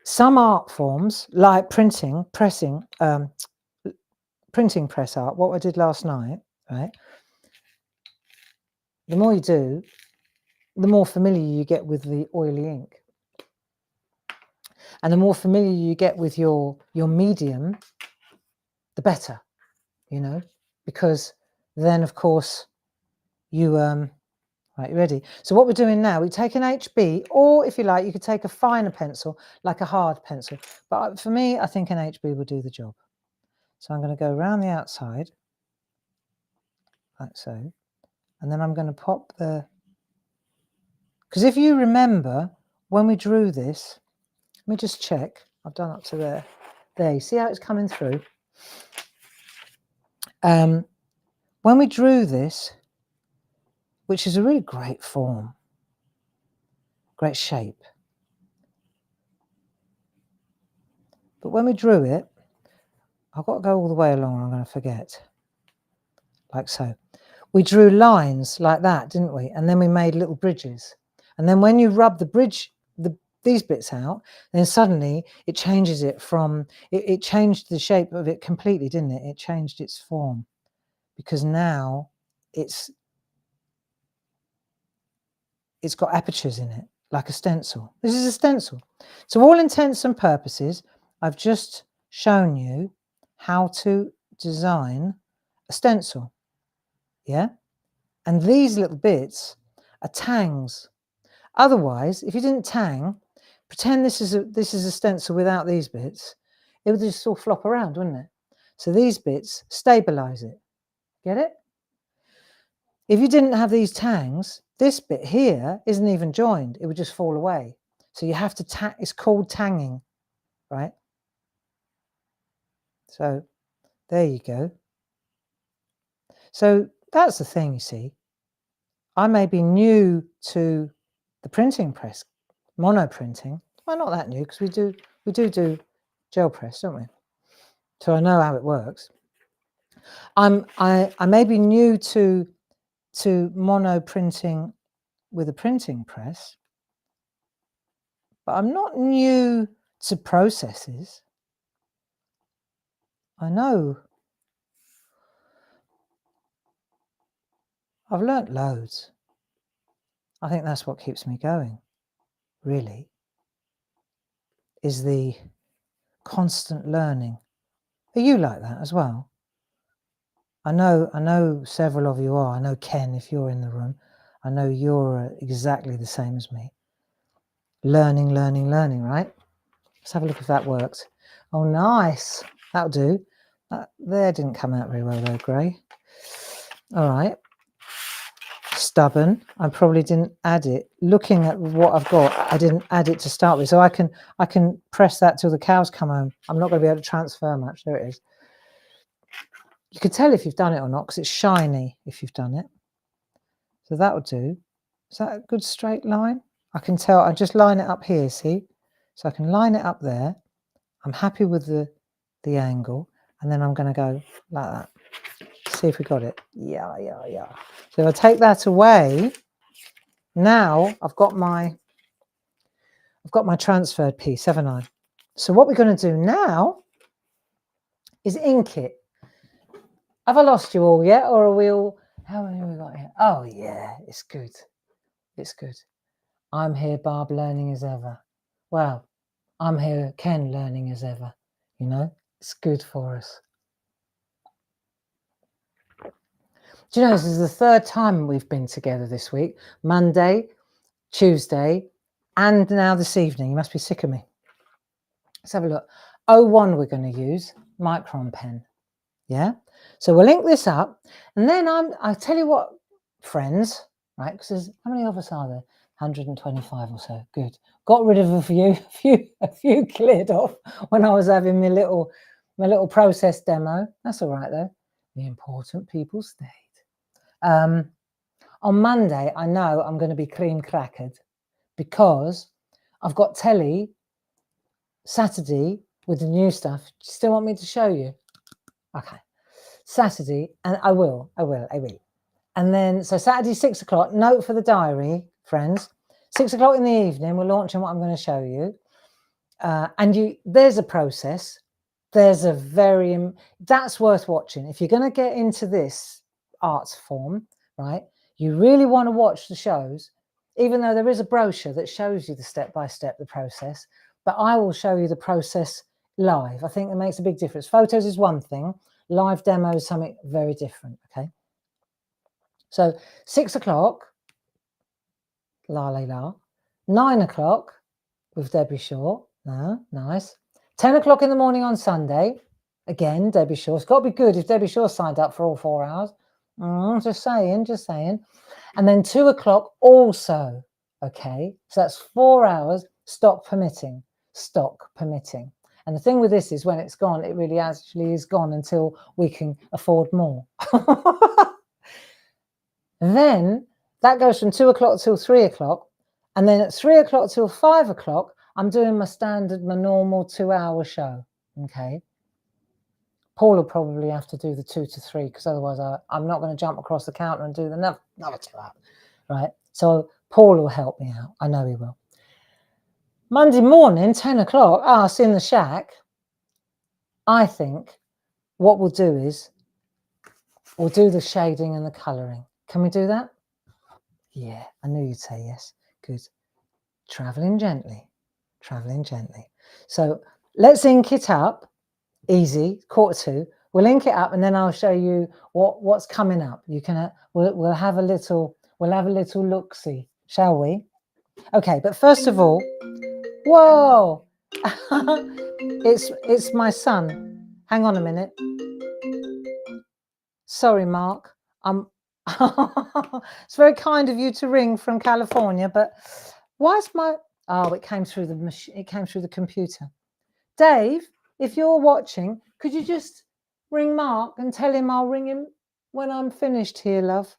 Some art forms, like printing press art, what I did last night, right? The more you do, the more familiar you get with the oily ink. And the more familiar you get with your medium, the better, you know, because then, of course, you, right, you ready? So what we're doing now, we take an HB, or if you like, you could take a finer pencil, like a hard pencil. But for me, I think an HB will do the job. So I'm going to go around the outside, like so. And then I'm going to pop the, because if you remember, when we drew this, let me just check. I've done up to there. There, you see how it's coming through? When we drew this, which is a really great form, great shape. But when we drew it, I've got to go all the way along, I'm going to forget. Like so. We drew lines like that, didn't we? And then we made little bridges. And then when you rub the bridge, these bits out, then suddenly it changes it from, it changed the shape of it completely, didn't it? It changed its form. Because now it's got apertures in it, like a stencil. This is a stencil. So all intents and purposes, I've just shown you how to design a stencil. Yeah? And these little bits are tangs. Otherwise, if you didn't tang, pretend this is a stencil without these bits, it would just all flop around, wouldn't it? So these bits stabilize it. Get it? If you didn't have these tangs, this bit here isn't even joined. It would just fall away. So you have to tang. It's called tanging, right? So there you go. So that's the thing, you see. I may be new to the printing press, monoprinting. Well, not that new, because we do gel press, don't we? So I know how it works. I may be new to monoprinting with a printing press, but I'm not new to processes. I know. I've learnt loads. I think that's what keeps me going, really, is the constant learning. Are you like that as well? I know several of you are. I know Ken, if you're in the room, I know you're exactly the same as me. Learning, learning, learning, right? Let's have a look if that works. Oh, nice. That'll do. That there didn't come out very well though, Gray. All right. Stubborn. I probably didn't add it. Looking at what I've got, I didn't add it to start with. So I can press that till the cows come home. I'm not going to be able to transfer much. There it is. You can tell if you've done it or not because it's shiny if you've done it. So that will do. Is that a good straight line? I can tell. I just line it up here, see? So I can line it up there. I'm happy with the angle. And then I'm going to go like that. See if we got it. Yeah. So if I take that away, now I've got my transferred piece, haven't I? So what we're going to do now is ink it. Have I lost you all yet, or are we all? How many have we got here? Oh yeah, it's good. It's good. I'm here, Barb, learning as ever. Well, I'm here, Ken, learning as ever. You know, it's good for us. Do you know, this is the third time we've been together this week. Monday, Tuesday, and now this evening. You must be sick of me. Let's have a look. 01 we're going to use, Micron pen. Yeah? So we'll link this up. And then I'll tell you what, friends, right? Because there's, how many of us are there? 125 or so. Good. Got rid of a few cleared off when I was having my little process demo. That's all right though. The important people stayed. On Monday, I know I'm going to be cream crackered because I've got telly Saturday with the new stuff. Do you still want me to show you? Okay. Saturday, and I will. And then, so Saturday, 6 o'clock, note for the diary, friends. 6 o'clock in the evening, we're launching what I'm going to show you. And there's a process. There's a that's worth watching. If you're going to get into this arts form, right, you really want to watch the shows, even though there is a brochure that shows you the step-by-step, the process, but I will show you the process live. I think it makes a big difference. Photos is one thing, live demo is something very different, okay? So 6 o'clock, la la la. 9 o'clock with Debbie Shaw, nice. 10 o'clock in the morning on Sunday, again, Debbie Shaw. It's got to be good if Debbie Shaw signed up for all 4 hours. Just saying. And then 2 o'clock also, okay? So that's 4 hours, stock permitting. And the thing with this is when it's gone, it really actually is gone until we can afford more. Then that goes from 2 o'clock till 3 o'clock. And then at 3 o'clock till 5 o'clock, I'm doing my normal 2-hour show, okay? Paul will probably have to do the 2 to 3 because otherwise I'm not going to jump across the counter and do another 2 hours, right? So Paul will help me out. I know he will. Monday morning, 10 o'clock, us in the shack, I think what we'll do is we'll do the shading and the colouring. Can we do that? Yeah, I knew you'd say yes. Good. Travelling gently. So let's ink it up. Easy, 1:45. We'll ink it up, and then I'll show you what's coming up. You can we'll have a little look-see, shall we? Okay, but first of all, whoa, it's my son. Hang on a minute. Sorry, Mark. It's very kind of you to ring from California, but why is my it came through the machine. It came through the computer. Dave, if you're watching, could you just ring Mark and tell him I'll ring him when I'm finished here, love?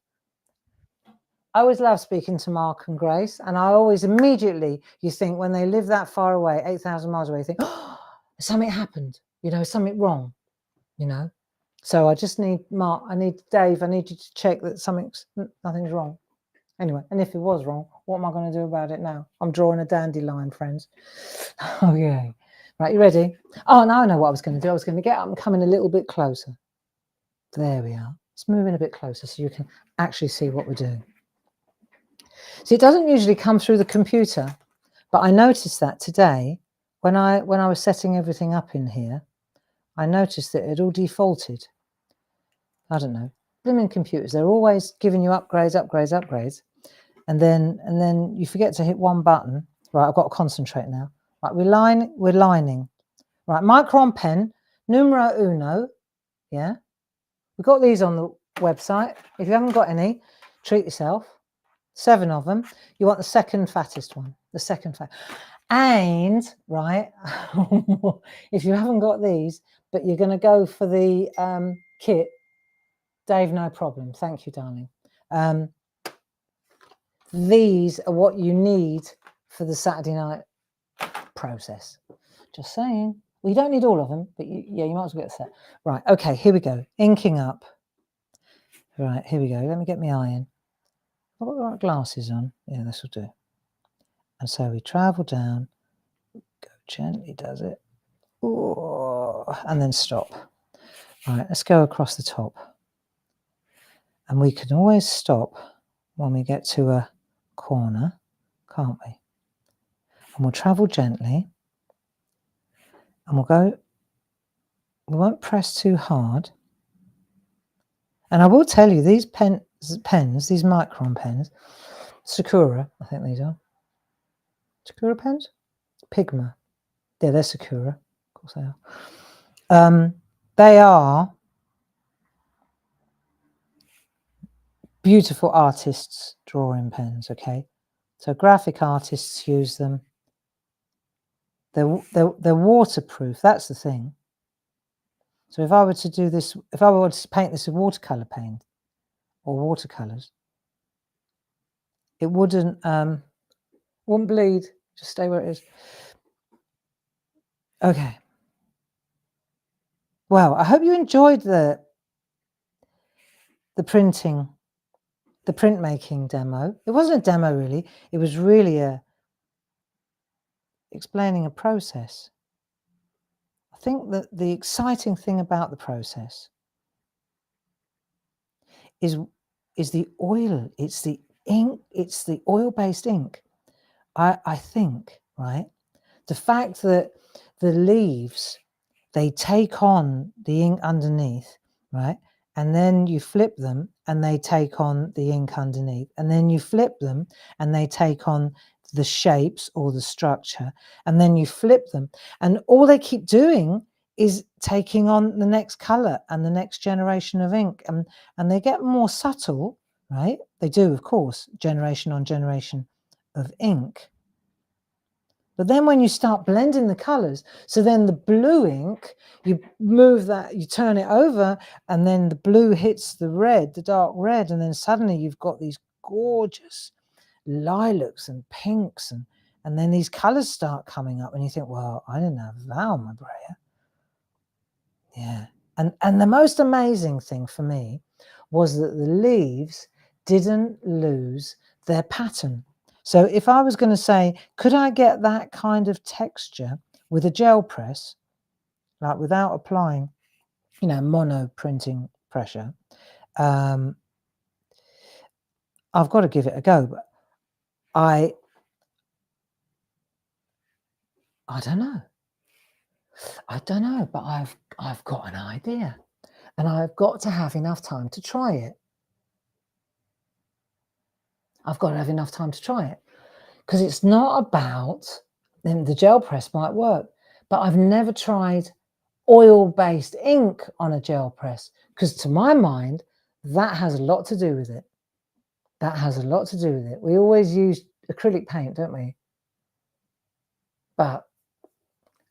I always love speaking to Mark and Grace, and I always immediately, you think when they live that far away, 8,000 miles away, you think, oh, something happened, something wrong, So I just need Mark, I need Dave, I need you to check that nothing's wrong. Anyway, and if it was wrong, what am I going to do about it now? I'm drawing a dandelion, friends. Oh, yeah. Right, you ready? Oh, now I know what I was going to do. I was going to get up and come in a little bit closer. There we are. Let's move in a bit closer so you can actually see what we're doing. See, it doesn't usually come through the computer, but I noticed that today when I was setting everything up in here, I noticed that it all defaulted. I don't know. Blimmin' computers, they're always giving you upgrades. And then you forget to hit one button. Right, I've got to concentrate now. Right, we're lining. Right, Micron pen, numero uno. Yeah. We've got these on the website. If you haven't got any, treat yourself. 7 of them. You want the second fattest one. And, right, if you haven't got these, but you're going to go for the kit, Dave, no problem. Thank you, darling. These are what you need for the Saturday night process. Just saying. Well, you don't need all of them, but you might as well get a set. Right, okay, here we go. Inking up. Right, here we go. Let me get my iron. I've got the right glasses on. Yeah, this will do. And so we travel down, go gently, does it? Ooh, and then stop. All right, let's go across the top. And we can always stop when we get to a corner, can't we? And we'll travel gently. And we'll go, we won't press too hard. And I will tell you, these pens, these micron pens, Sakura, I think these are. Sakura pens? Pigma. Yeah, they're Sakura. Of course they are. They are beautiful artists' drawing pens, okay? So graphic artists use them. They're waterproof, that's the thing. So if I were to do this, if I were to paint this with watercolor paint or watercolors, it wouldn't bleed. Just stay where it is. Okay. Well, I hope you enjoyed the printmaking demo. It wasn't a demo really. It was really explaining a process. I think that the exciting thing about the process is the oil. It's the ink. It's the oil-based ink. I think, right? The fact that the leaves, they take on the ink underneath, right? And then you flip them and they take on the ink underneath. And then you flip them and they take on the shapes or the structure. And then you flip them. And all they keep doing is taking on the next color and the next generation of ink. And they get more subtle, right? They do, of course, generation on generation of ink. But then when you start blending the colors, so then the blue ink, you move that, you turn it over, and then the blue hits the red, the dark red, and then suddenly you've got these gorgeous lilacs and pinks, and then these colors start coming up, and you think, well, I didn't have that on my brayer. Yeah. And the most amazing thing for me was that the leaves didn't lose their pattern. So if I was going to say, could I get that kind of texture with a gel press, like without applying, monoprinting pressure, I've got to give it a go. But I don't know. I don't know, but I've got an idea, and I've got to have enough time to try it. I've got to have enough time to try it. Because it's not about, then the gel press might work, but I've never tried oil-based ink on a gel press, because to my mind, that has a lot to do with it. That has a lot to do with it. We always use acrylic paint, don't we? But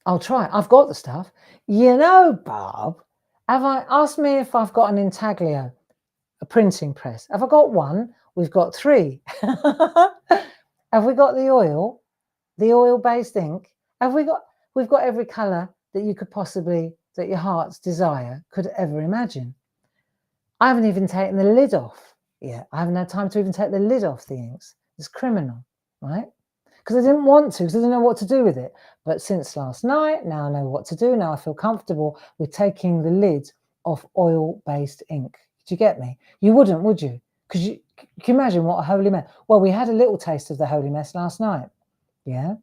I'll try it. I've got the stuff. Barb, ask me if I've got an intaglio, a printing press. Have I got one? We've got 3. Have we got the oil-based ink? We've got every color that you could possibly, that your heart's desire could ever imagine. I haven't even taken the lid off yet. I haven't had time to even take the lid off the inks. It's criminal, right? Because I didn't want to, because I didn't know what to do with it. But since last night, now I know what to do. Now I feel comfortable with taking the lid off oil-based ink. Do you get me? You wouldn't, would you? Because you can imagine what a holy mess. Well, we had a little taste of the holy mess last night. Yeah.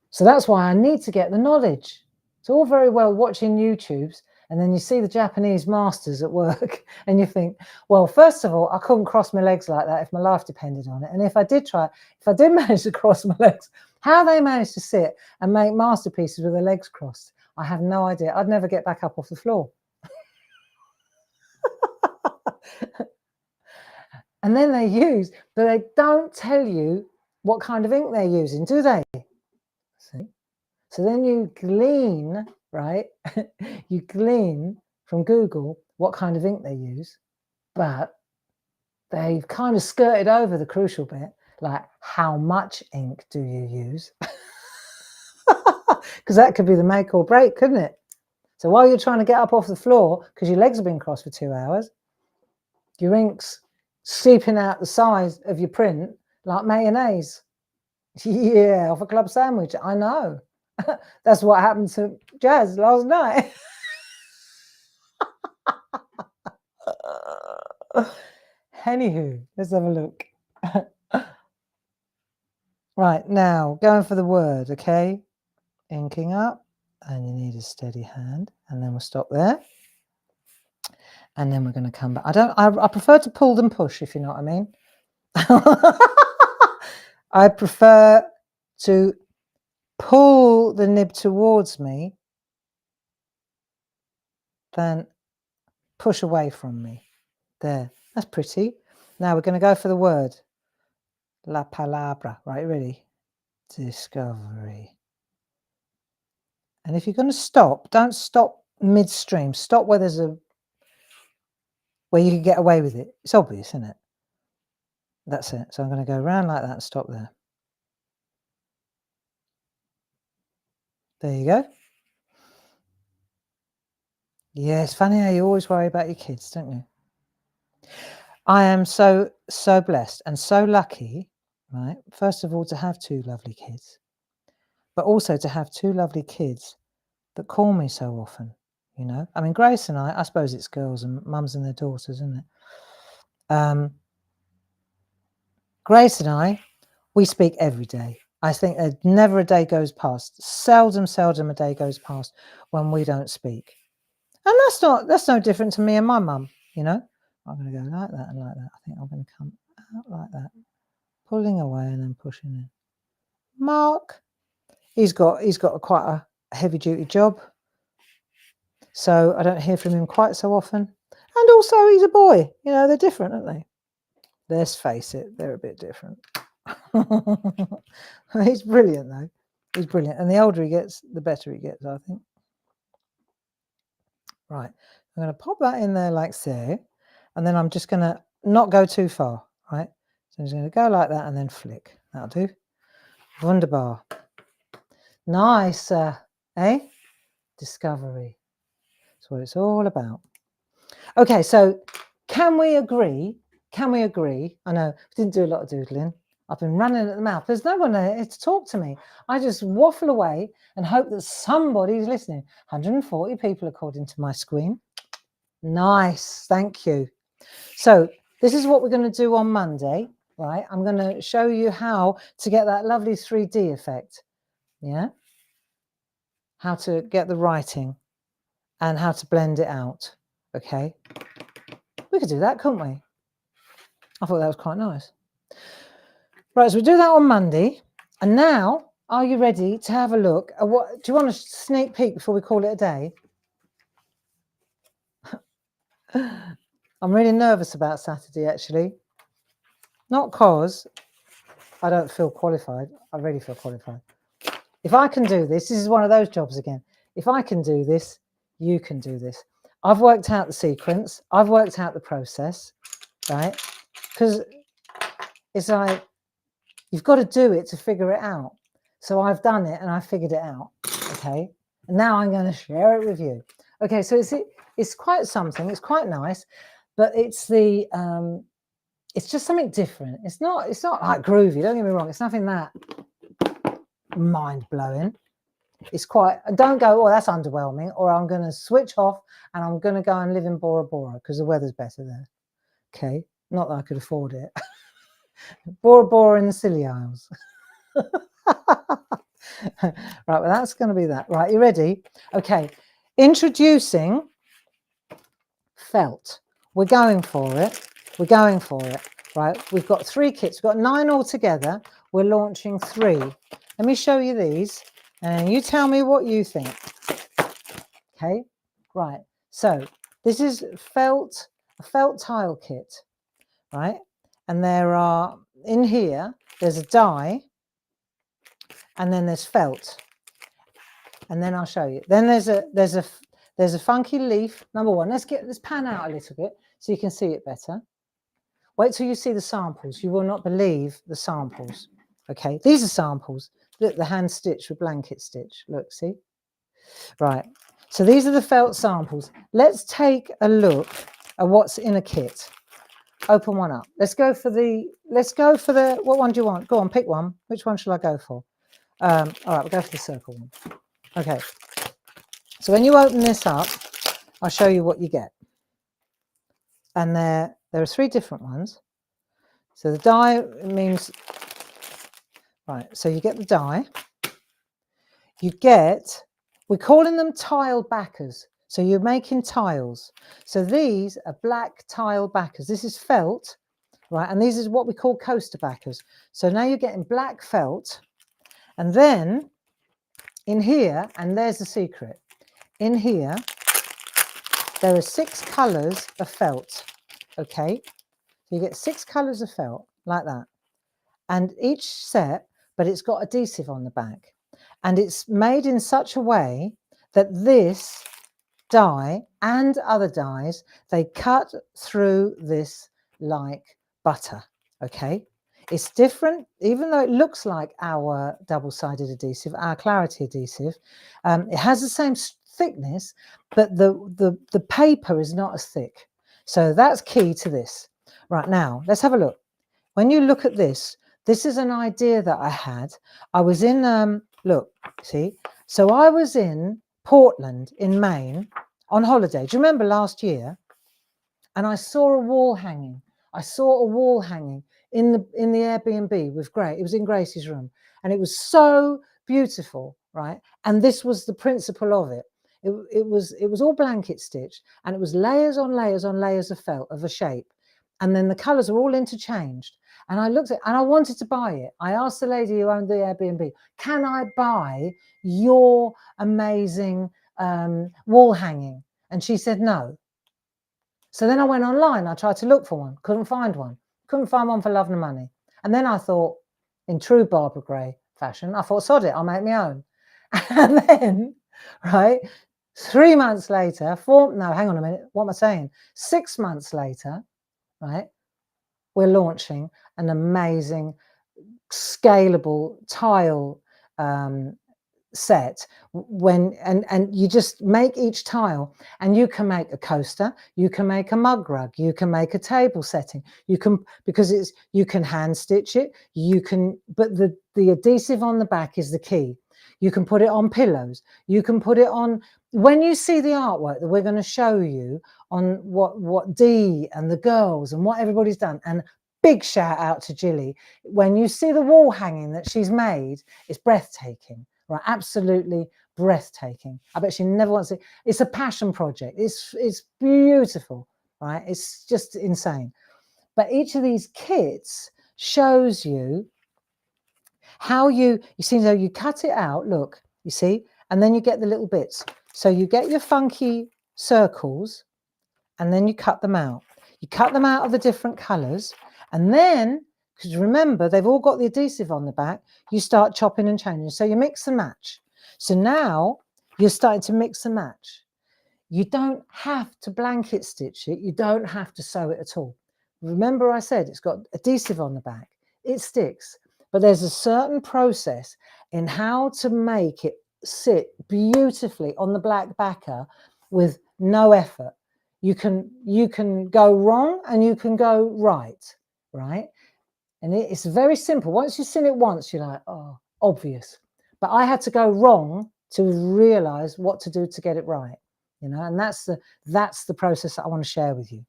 So that's why I need to get the knowledge. It's all very well watching YouTubes, and then you see the Japanese masters at work and you think, well, first of all, I couldn't cross my legs like that if my life depended on it. And if I did manage to cross my legs, how they managed to sit and make masterpieces with their legs crossed, I have no idea. I'd never get back up off the floor. And then but they don't tell you what kind of ink they're using, do they? See? So then you glean, right? You glean from Google what kind of ink they use, but they've kind of skirted over the crucial bit, like how much ink do you use? Because that could be the make or break, couldn't it? So while you're trying to get up off the floor because your legs have been crossed for 2 hours, your ink's seeping out the sides of your print like mayonnaise. Yeah, off a club sandwich. I know. That's what happened to Jazz last night. Anywho, let's have a look. Right, now going for the word, okay? Inking up, and you need a steady hand, and then we'll stop there. And then we're going to come back. I prefer to pull than push, if you know what I mean. I prefer to pull the nib towards me than push away from me. There, that's pretty. Now we're going to go for the word. La palabra. Right, ready? Discovery. And if you're going to stop, don't stop midstream. Stop where there's where you can get away with it. It's obvious, isn't it? That's it. So I'm going to go around like that and stop there. There you go. Yeah, it's funny how you always worry about your kids, don't you? I am so blessed and so lucky, right? First of all, to have two lovely kids, but also to have two lovely kids that call me so often, you know? I mean, Grace and I suppose it's girls and mums and their daughters, isn't it? Grace and I, we speak every day. I think never a day goes past, seldom a day goes past when we don't speak. And that's no different to me and my mum, you know? I'm going to go like that and like that. I think I'm going to come out like that, pulling away and then pushing in. Mark, he's got quite a heavy duty job, so I don't hear from him quite so often. And also he's a boy, you know, they're different, aren't they? Let's face it, they're a bit different. He's brilliant though. He's brilliant. And the older he gets, the better he gets, I think. Right, I'm going to pop that in there like so, and then I'm just going to not go too far, right? So I'm just going to go like that and then flick. That'll do. Wunderbar. Nice, eh? Discovery. That's what it's all about. Okay, so can we agree? Can we agree? I know we didn't do a lot of doodling. I've been running at the mouth. There's no one there to talk to me. I just waffle away and hope that somebody's listening. 140 people according to my screen. Nice, thank you. So this is what we're going to do on Monday, right? I'm going to show you how to get that lovely 3D effect. Yeah? How to get the writing and how to blend it out. Okay? We could do that, couldn't we? I thought that was quite nice. Right, so we'll do that on Monday. And now, are you ready to have a look at what... Do you want a sneak peek before we call it a day? I'm really nervous about Saturday, actually. Not because I don't feel qualified. I really feel qualified. If I can do this, this is one of those jobs again. If I can do this, you can do this. I've worked out the sequence. I've worked out the process, right? Because it's like, you've got to do it to figure it out. So I've done it and I figured it out, okay? And now I'm going to share it with you. Okay, so it's quite something. It's quite nice, but it's just something different. It's not like groovy. Don't get me wrong. It's nothing that mind-blowing. It's quite, don't go, oh, that's underwhelming, or I'm going to switch off and I'm going to go and live in Bora Bora because the weather's better there. Okay, not that I could afford it. Bora Bora in the Scilly Isles. Right, well, that's going to be that. Right, you ready? Okay, introducing felt. We're going for it. We're going for it. Right, we've got 3 kits. We've got 9 altogether. We're launching 3. Let me show you these and you tell me what you think. Okay, right. So this is a felt tile kit, right? And there are, in here, there's a die and then there's felt. And then I'll show you. Then there's a funky leaf. Number 1. Let's pan out a little bit so you can see it better. Wait till you see the samples. You will not believe the samples. Okay, these are samples. Look, the hand stitch with blanket stitch. Look, see? Right. So these are the felt samples. Let's take a look at what's in a kit. open one up. Let's go for the, what one do you want? Go on, pick one. Which one shall I go for? All right, we'll go for the circle one. Okay. So when you open this up, I'll show you what you get. And there are 3 different ones. So the die means, right, so you get the die. You get, we're calling them tile backers. So you're making tiles. So these are black tile backers. This is felt, right? And these is what we call coaster backers. So now you're getting black felt. And then in here, and there's the secret, in here, there are 6 colours of felt, okay? So you get 6 colours of felt, like that. And each set, but it's got adhesive on the back. And it's made in such a way that this die and other dies, they cut through this like butter, okay? It's different, even though it looks like our double-sided adhesive, our clarity adhesive. It has the same thickness, but the paper is not as thick. So that's key to this. Right, now, let's have a look. When you look at this, this is an idea that I had. I was in, look, see? So I was in Portland in Maine on holiday. Do you remember last year? And I saw a wall hanging. I saw a wall hanging in the Airbnb with Grace. It was in Grace's room. And it was so beautiful, right? And this was the principle of it. It was all blanket stitched, and it was layers on layers on layers of felt of a shape. And then the colours are all interchanged. And I looked at it and I wanted to buy it. I asked the lady who owned the Airbnb, can I buy your amazing wall hanging? And she said no. So then I went online. I tried to look for one. Couldn't find one. Couldn't find one for love and money. And then I thought, in true Barbara Gray fashion, I thought, sod it, I'll make my own. And then, right, 3 months later, no, hang on a minute. What am I saying? 6 months later, right, we're launching an amazing scalable tile set and you just make each tile, and you can make a coaster, you can make a mug rug, you can make a table setting, you can, because it's, you can hand stitch it, you can, but the adhesive on the back is the key. You can put it on pillows, you can put it on, when you see the artwork that we're going to show you on what Dee and the girls and what everybody's done, and big shout out to Jilly, when you see the wall hanging that she's made, it's breathtaking, right? Absolutely breathtaking. I bet she never wants to. It's a passion project. It's beautiful, right? It's just insane. But each of these kits shows you how you see, so you cut it out, look, you see, and then you get the little bits. So you get your funky circles, and then you cut them out. You cut them out of the different colours, and then, because remember, they've all got the adhesive on the back, you start chopping and changing. So you mix and match. So now you're starting to mix and match. You don't have to blanket stitch it. You don't have to sew it at all. Remember I said it's got adhesive on the back. It sticks. But there's a certain process in how to make it sit beautifully on the black backer with no effort. You can go wrong and you can go right, right? And it's very simple. Once you've seen it once, you're like, oh, obvious. But I had to go wrong to realize what to do to get it right, you know, and that's the process that I want to share with you.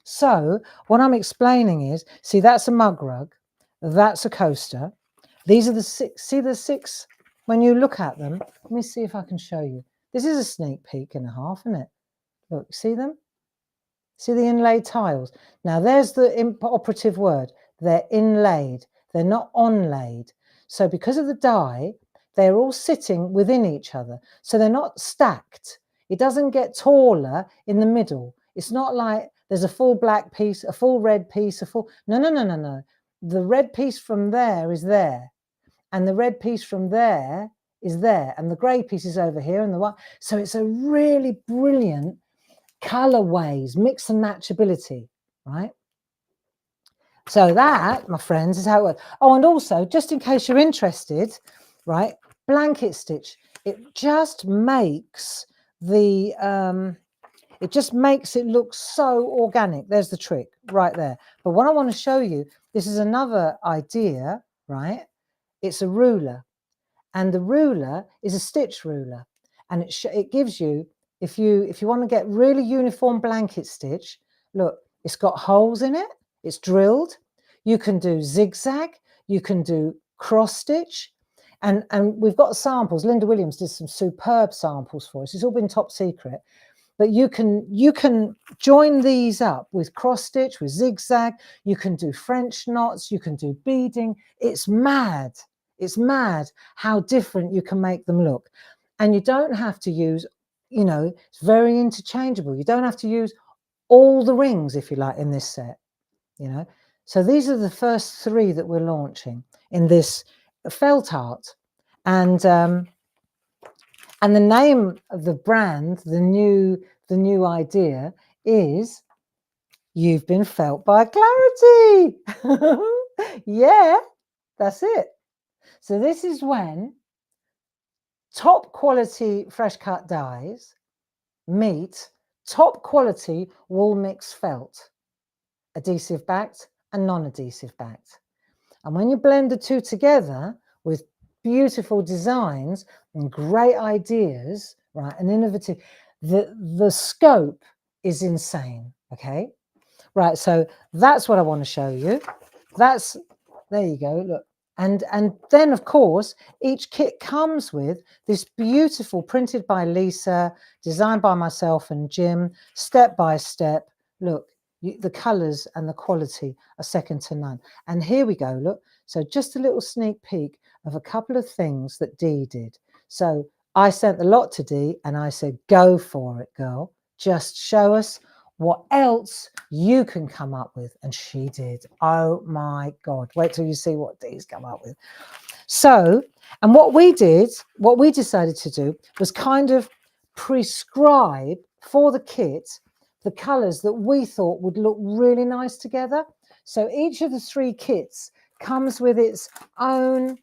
So what I'm explaining is, see, that's a mug rug, that's a coaster. These are the 6, see the 6, when you look at them, let me see if I can show you. This is a sneak peek and a half, isn't it? Look, see them? See the inlaid tiles? Now there's the operative word. They're inlaid. They're not onlaid. So because of the die, they're all sitting within each other. So they're not stacked. It doesn't get taller in the middle. It's not like there's a full black piece, a full red piece, a full... No, no, no, no, no. The red piece from there is there. And the red piece from there is there. And the grey piece is over here and the white. So it's a really brilliant colorways, mix and matchability, right? So that, my friends, is how it works. Oh, and also, just in case you're interested, right, blanket stitch, it just makes the It just makes it look so organic. There's the trick right there. But what I want to show you, this is another idea, right? It's a ruler, and the ruler is a stitch ruler, and it gives you, if you want to get really uniform blanket stitch, look, it's got holes in it, it's drilled. You can do zigzag, you can do cross stitch, and we've got samples. Linda Williams did some superb samples for us. It's all been top secret. But you can join these up with cross stitch, with zigzag. You can do French knots. You can do beading. It's mad. It's mad how different you can make them look. And you don't have to use, you know, it's very interchangeable. You don't have to use all the rings, if you like, in this set, you know. So these are the first 3 that we're launching in this felt art. And the name of the brand, the new idea is You've Been Felt by Clarity. Yeah, that's it. So this is when top quality fresh cut dyes meet top quality wool mix felt, adhesive backed and non-adhesive backed. And when you blend the 2 together with beautiful designs and great ideas, right, and innovative, the scope is insane. Okay, right, so that's what I want to show you. There you go, look. And then of course each kit comes with this beautiful, printed by Lisa, designed by myself and Jim, step by step. Look, the colors and the quality are second to none. And here we go, look. So just a little sneak peek of a couple of things that Dee did. So I sent the lot to Dee and I said, go for it, girl. Just show us what else you can come up with. And she did. Oh my God. Wait till you see what Dee's come up with. So, and what we decided to do was kind of prescribe for the kit the colours that we thought would look really nice together. So each of the 3 kits comes with its own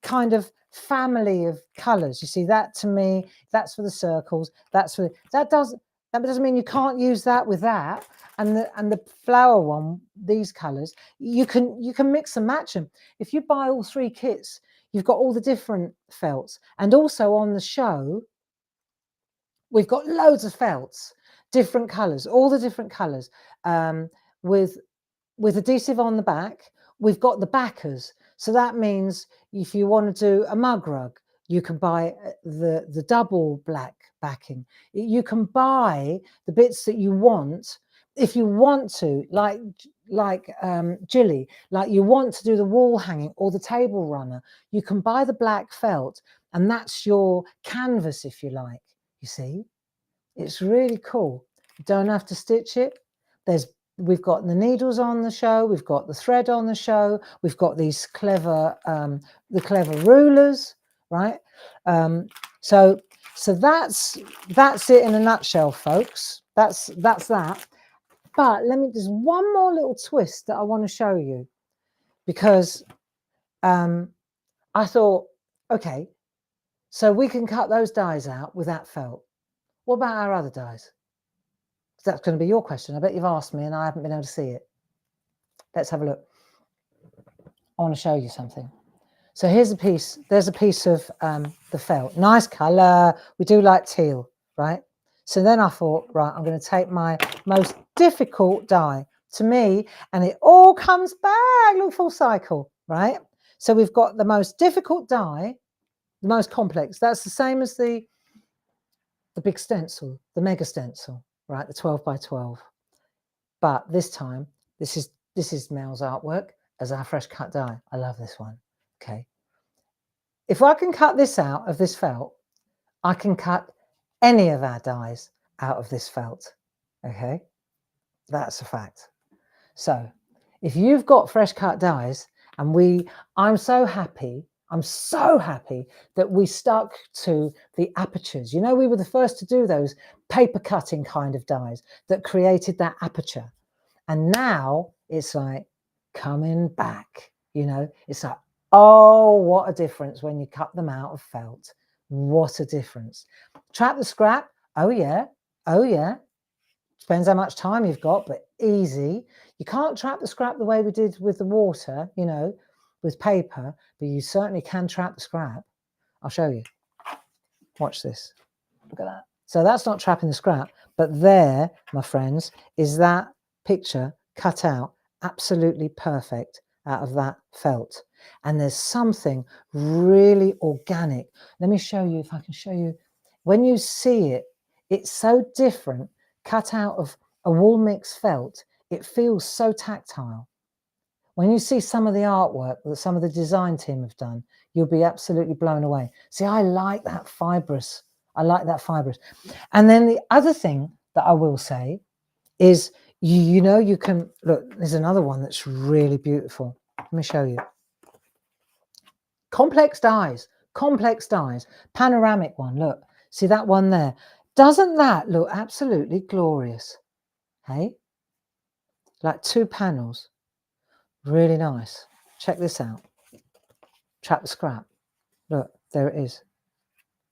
kind of family of colours. You see that, to me, that's for the circles. That doesn't mean you can't use that with that. And the flower one, these colours, you can mix and match them. If you buy all 3 kits, you've got all the different felts. And also on the show, we've got loads of felts, different colours, all the different colours, with adhesive on the back. We've got the backers. So that means if you want to do a mug rug, you can buy the double black backing. You can buy the bits that you want. If you want to, like Jilly, like you want to do the wall hanging or the table runner, you can buy the black felt, and that's your canvas, if you like. You see, it's really cool. You don't have to stitch it. We've got the needles on the show. We've got the thread on the show. We've got these clever, the clever rulers, right? So that's it in a nutshell, folks. That's that. But there's one more little twist that I want to show you, because I thought, okay, so we can cut those dies out with that felt. What about our other dies? That's going to be your question. I bet you've asked me and I haven't been able to see it. Let's have a look. I want to show you something. So here's a piece. There's a piece of the felt. Nice colour. We do like teal, right? So then I thought, right, I'm going to take my most difficult die to me, and it all comes back. Look, full cycle, right? So we've got the most difficult die, the most complex. That's the same as the big stencil, the mega stencil, right? The 12 by 12. But this time, this is Mel's artwork as our fresh cut die. I love this one. Okay. If I can cut this out of this felt, I can cut any of our dies out of this felt. Okay. That's a fact. So if you've got fresh cut dies, and I'm so happy that we stuck to the apertures. You know, we were the first to do those paper cutting kind of dies that created that aperture. And now it's like coming back, you know, it's like, oh, what a difference when you cut them out of felt. What a difference. Trap the scrap. Oh yeah. Oh yeah. Depends how much time you've got, but easy. You can't trap the scrap the way we did with the water, you know, with paper, but you certainly can trap the scrap. I'll show you. Watch this. Look at that. So that's not trapping the scrap, but there, my friends, is that picture cut out absolutely perfect out of that felt. And there's something really organic. Let me show you, if I can show you. When you see it, it's so different, cut out of a wool mix felt. It feels so tactile. When you see some of the artwork that some of the design team have done, you'll be absolutely blown away. See, I like that fibrous. I like that fibrous. And then the other thing that I will say is, you know, you can, look, there's another one that's really beautiful. Let me show you. Complex dyes, panoramic one. Look, see that one there? Doesn't that look absolutely glorious? Hey, like 2 panels. Really nice. Check this out. Trap the scrap. Look, there it is.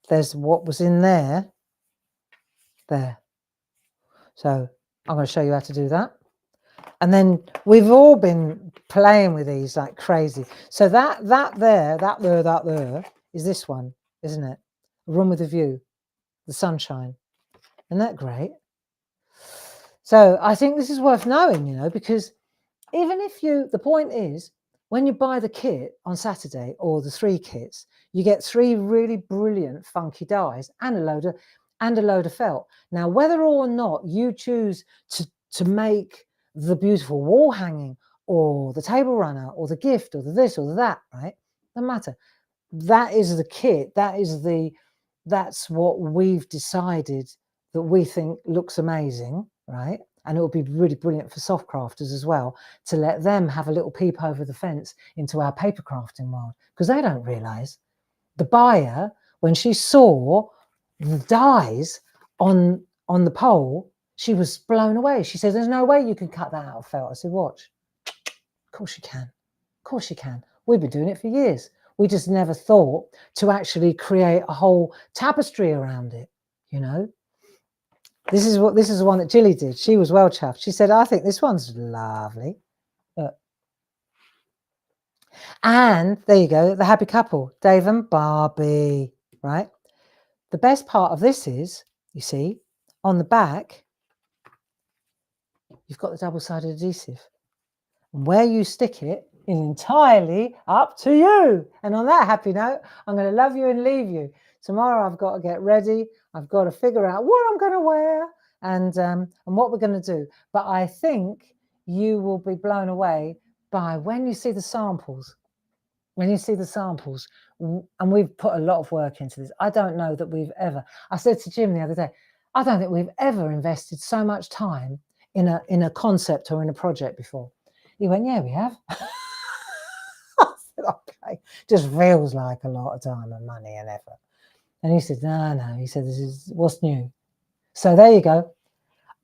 There's what was in there. There. So I'm going to show you how to do that. And then we've all been playing with these like crazy. So that there is this one, isn't it? A room with a view, the sunshine. Isn't that great? So I think this is worth knowing, you know, because even if the point is, when you buy the kit on Saturday, or the 3 kits, you get 3 really brilliant funky dyes and a load of felt. Now, whether or not you choose to make the beautiful wall hanging or the table runner or the gift or the this or the that, right? Doesn't matter. That is the kit. That's what we've decided that we think looks amazing, right? And it will be really brilliant for soft crafters as well, to let them have a little peep over the fence into our paper crafting world, because they don't realise. The buyer, when she saw the dyes on the pole, she was blown away. She said, "There's no way you can cut that out of felt." I said, "Watch. Of course you can. Of course you can. We've been doing it for years. We just never thought to actually create a whole tapestry around it, you know." This is the one that Jilly did. She was well chuffed. She said, "I think this one's lovely." Look. And there you go, the happy couple, Dave and Barbie, right? The best part of this is, you see, on the back, you've got the double-sided adhesive. And where you stick it is entirely up to you. And on that happy note, I'm going to love you and leave you. Tomorrow I've got to get ready. I've got to figure out what I'm going to wear and what we're going to do. But I think you will be blown away by when you see the samples. When you see the samples, and we've put a lot of work into this. I don't know that we've ever, I said to Jim the other day, I don't think we've ever invested so much time in a concept or in a project before. He went, "Yeah, we have." I said, "Okay, just feels like a lot of time and money and effort." And he said, no. He said, "This is what's new." So there you go.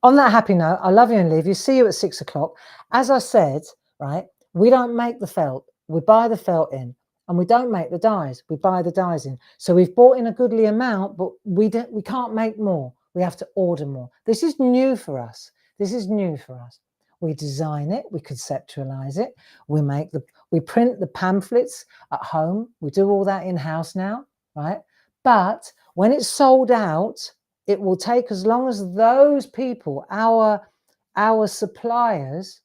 On that happy note, I love you and leave you. See you at 6 o'clock. As I said, right, we don't make the felt. We buy the felt in, and we don't make the dyes. We buy the dyes in. So we've bought in a goodly amount, but we can't make more. We have to order more. This is new for us. This is new for us. We design it, we conceptualize it, we print the pamphlets at home. We do all that in-house now, right? But when it's sold out, it will take as long as those people, our suppliers,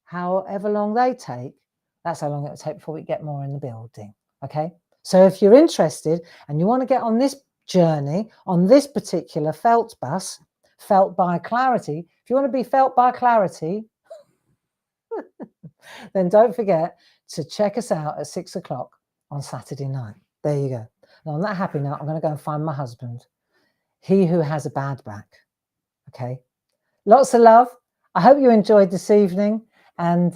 however long they take, that's how long it will take before we get more in the building, okay? So if you're interested and you want to get on this journey, on this particular felt bus, Felt by Clarity, if you want to be felt by Clarity, then don't forget to check us out at 6 o'clock on Saturday night. There you go. And on that happy note, I'm going to go and find my husband, he who has a bad back, okay? Lots of love. I hope you enjoyed this evening. And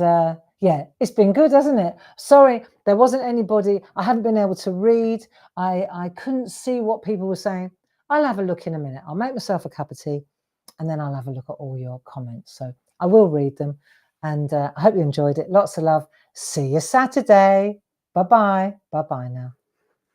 yeah, it's been good, hasn't it? Sorry, there wasn't anybody. I haven't been able to read. I couldn't see what people were saying. I'll have a look in a minute. I'll make myself a cup of tea and then I'll have a look at all your comments. So I will read them. And I hope you enjoyed it. Lots of love. See you Saturday. Bye-bye. Bye-bye now.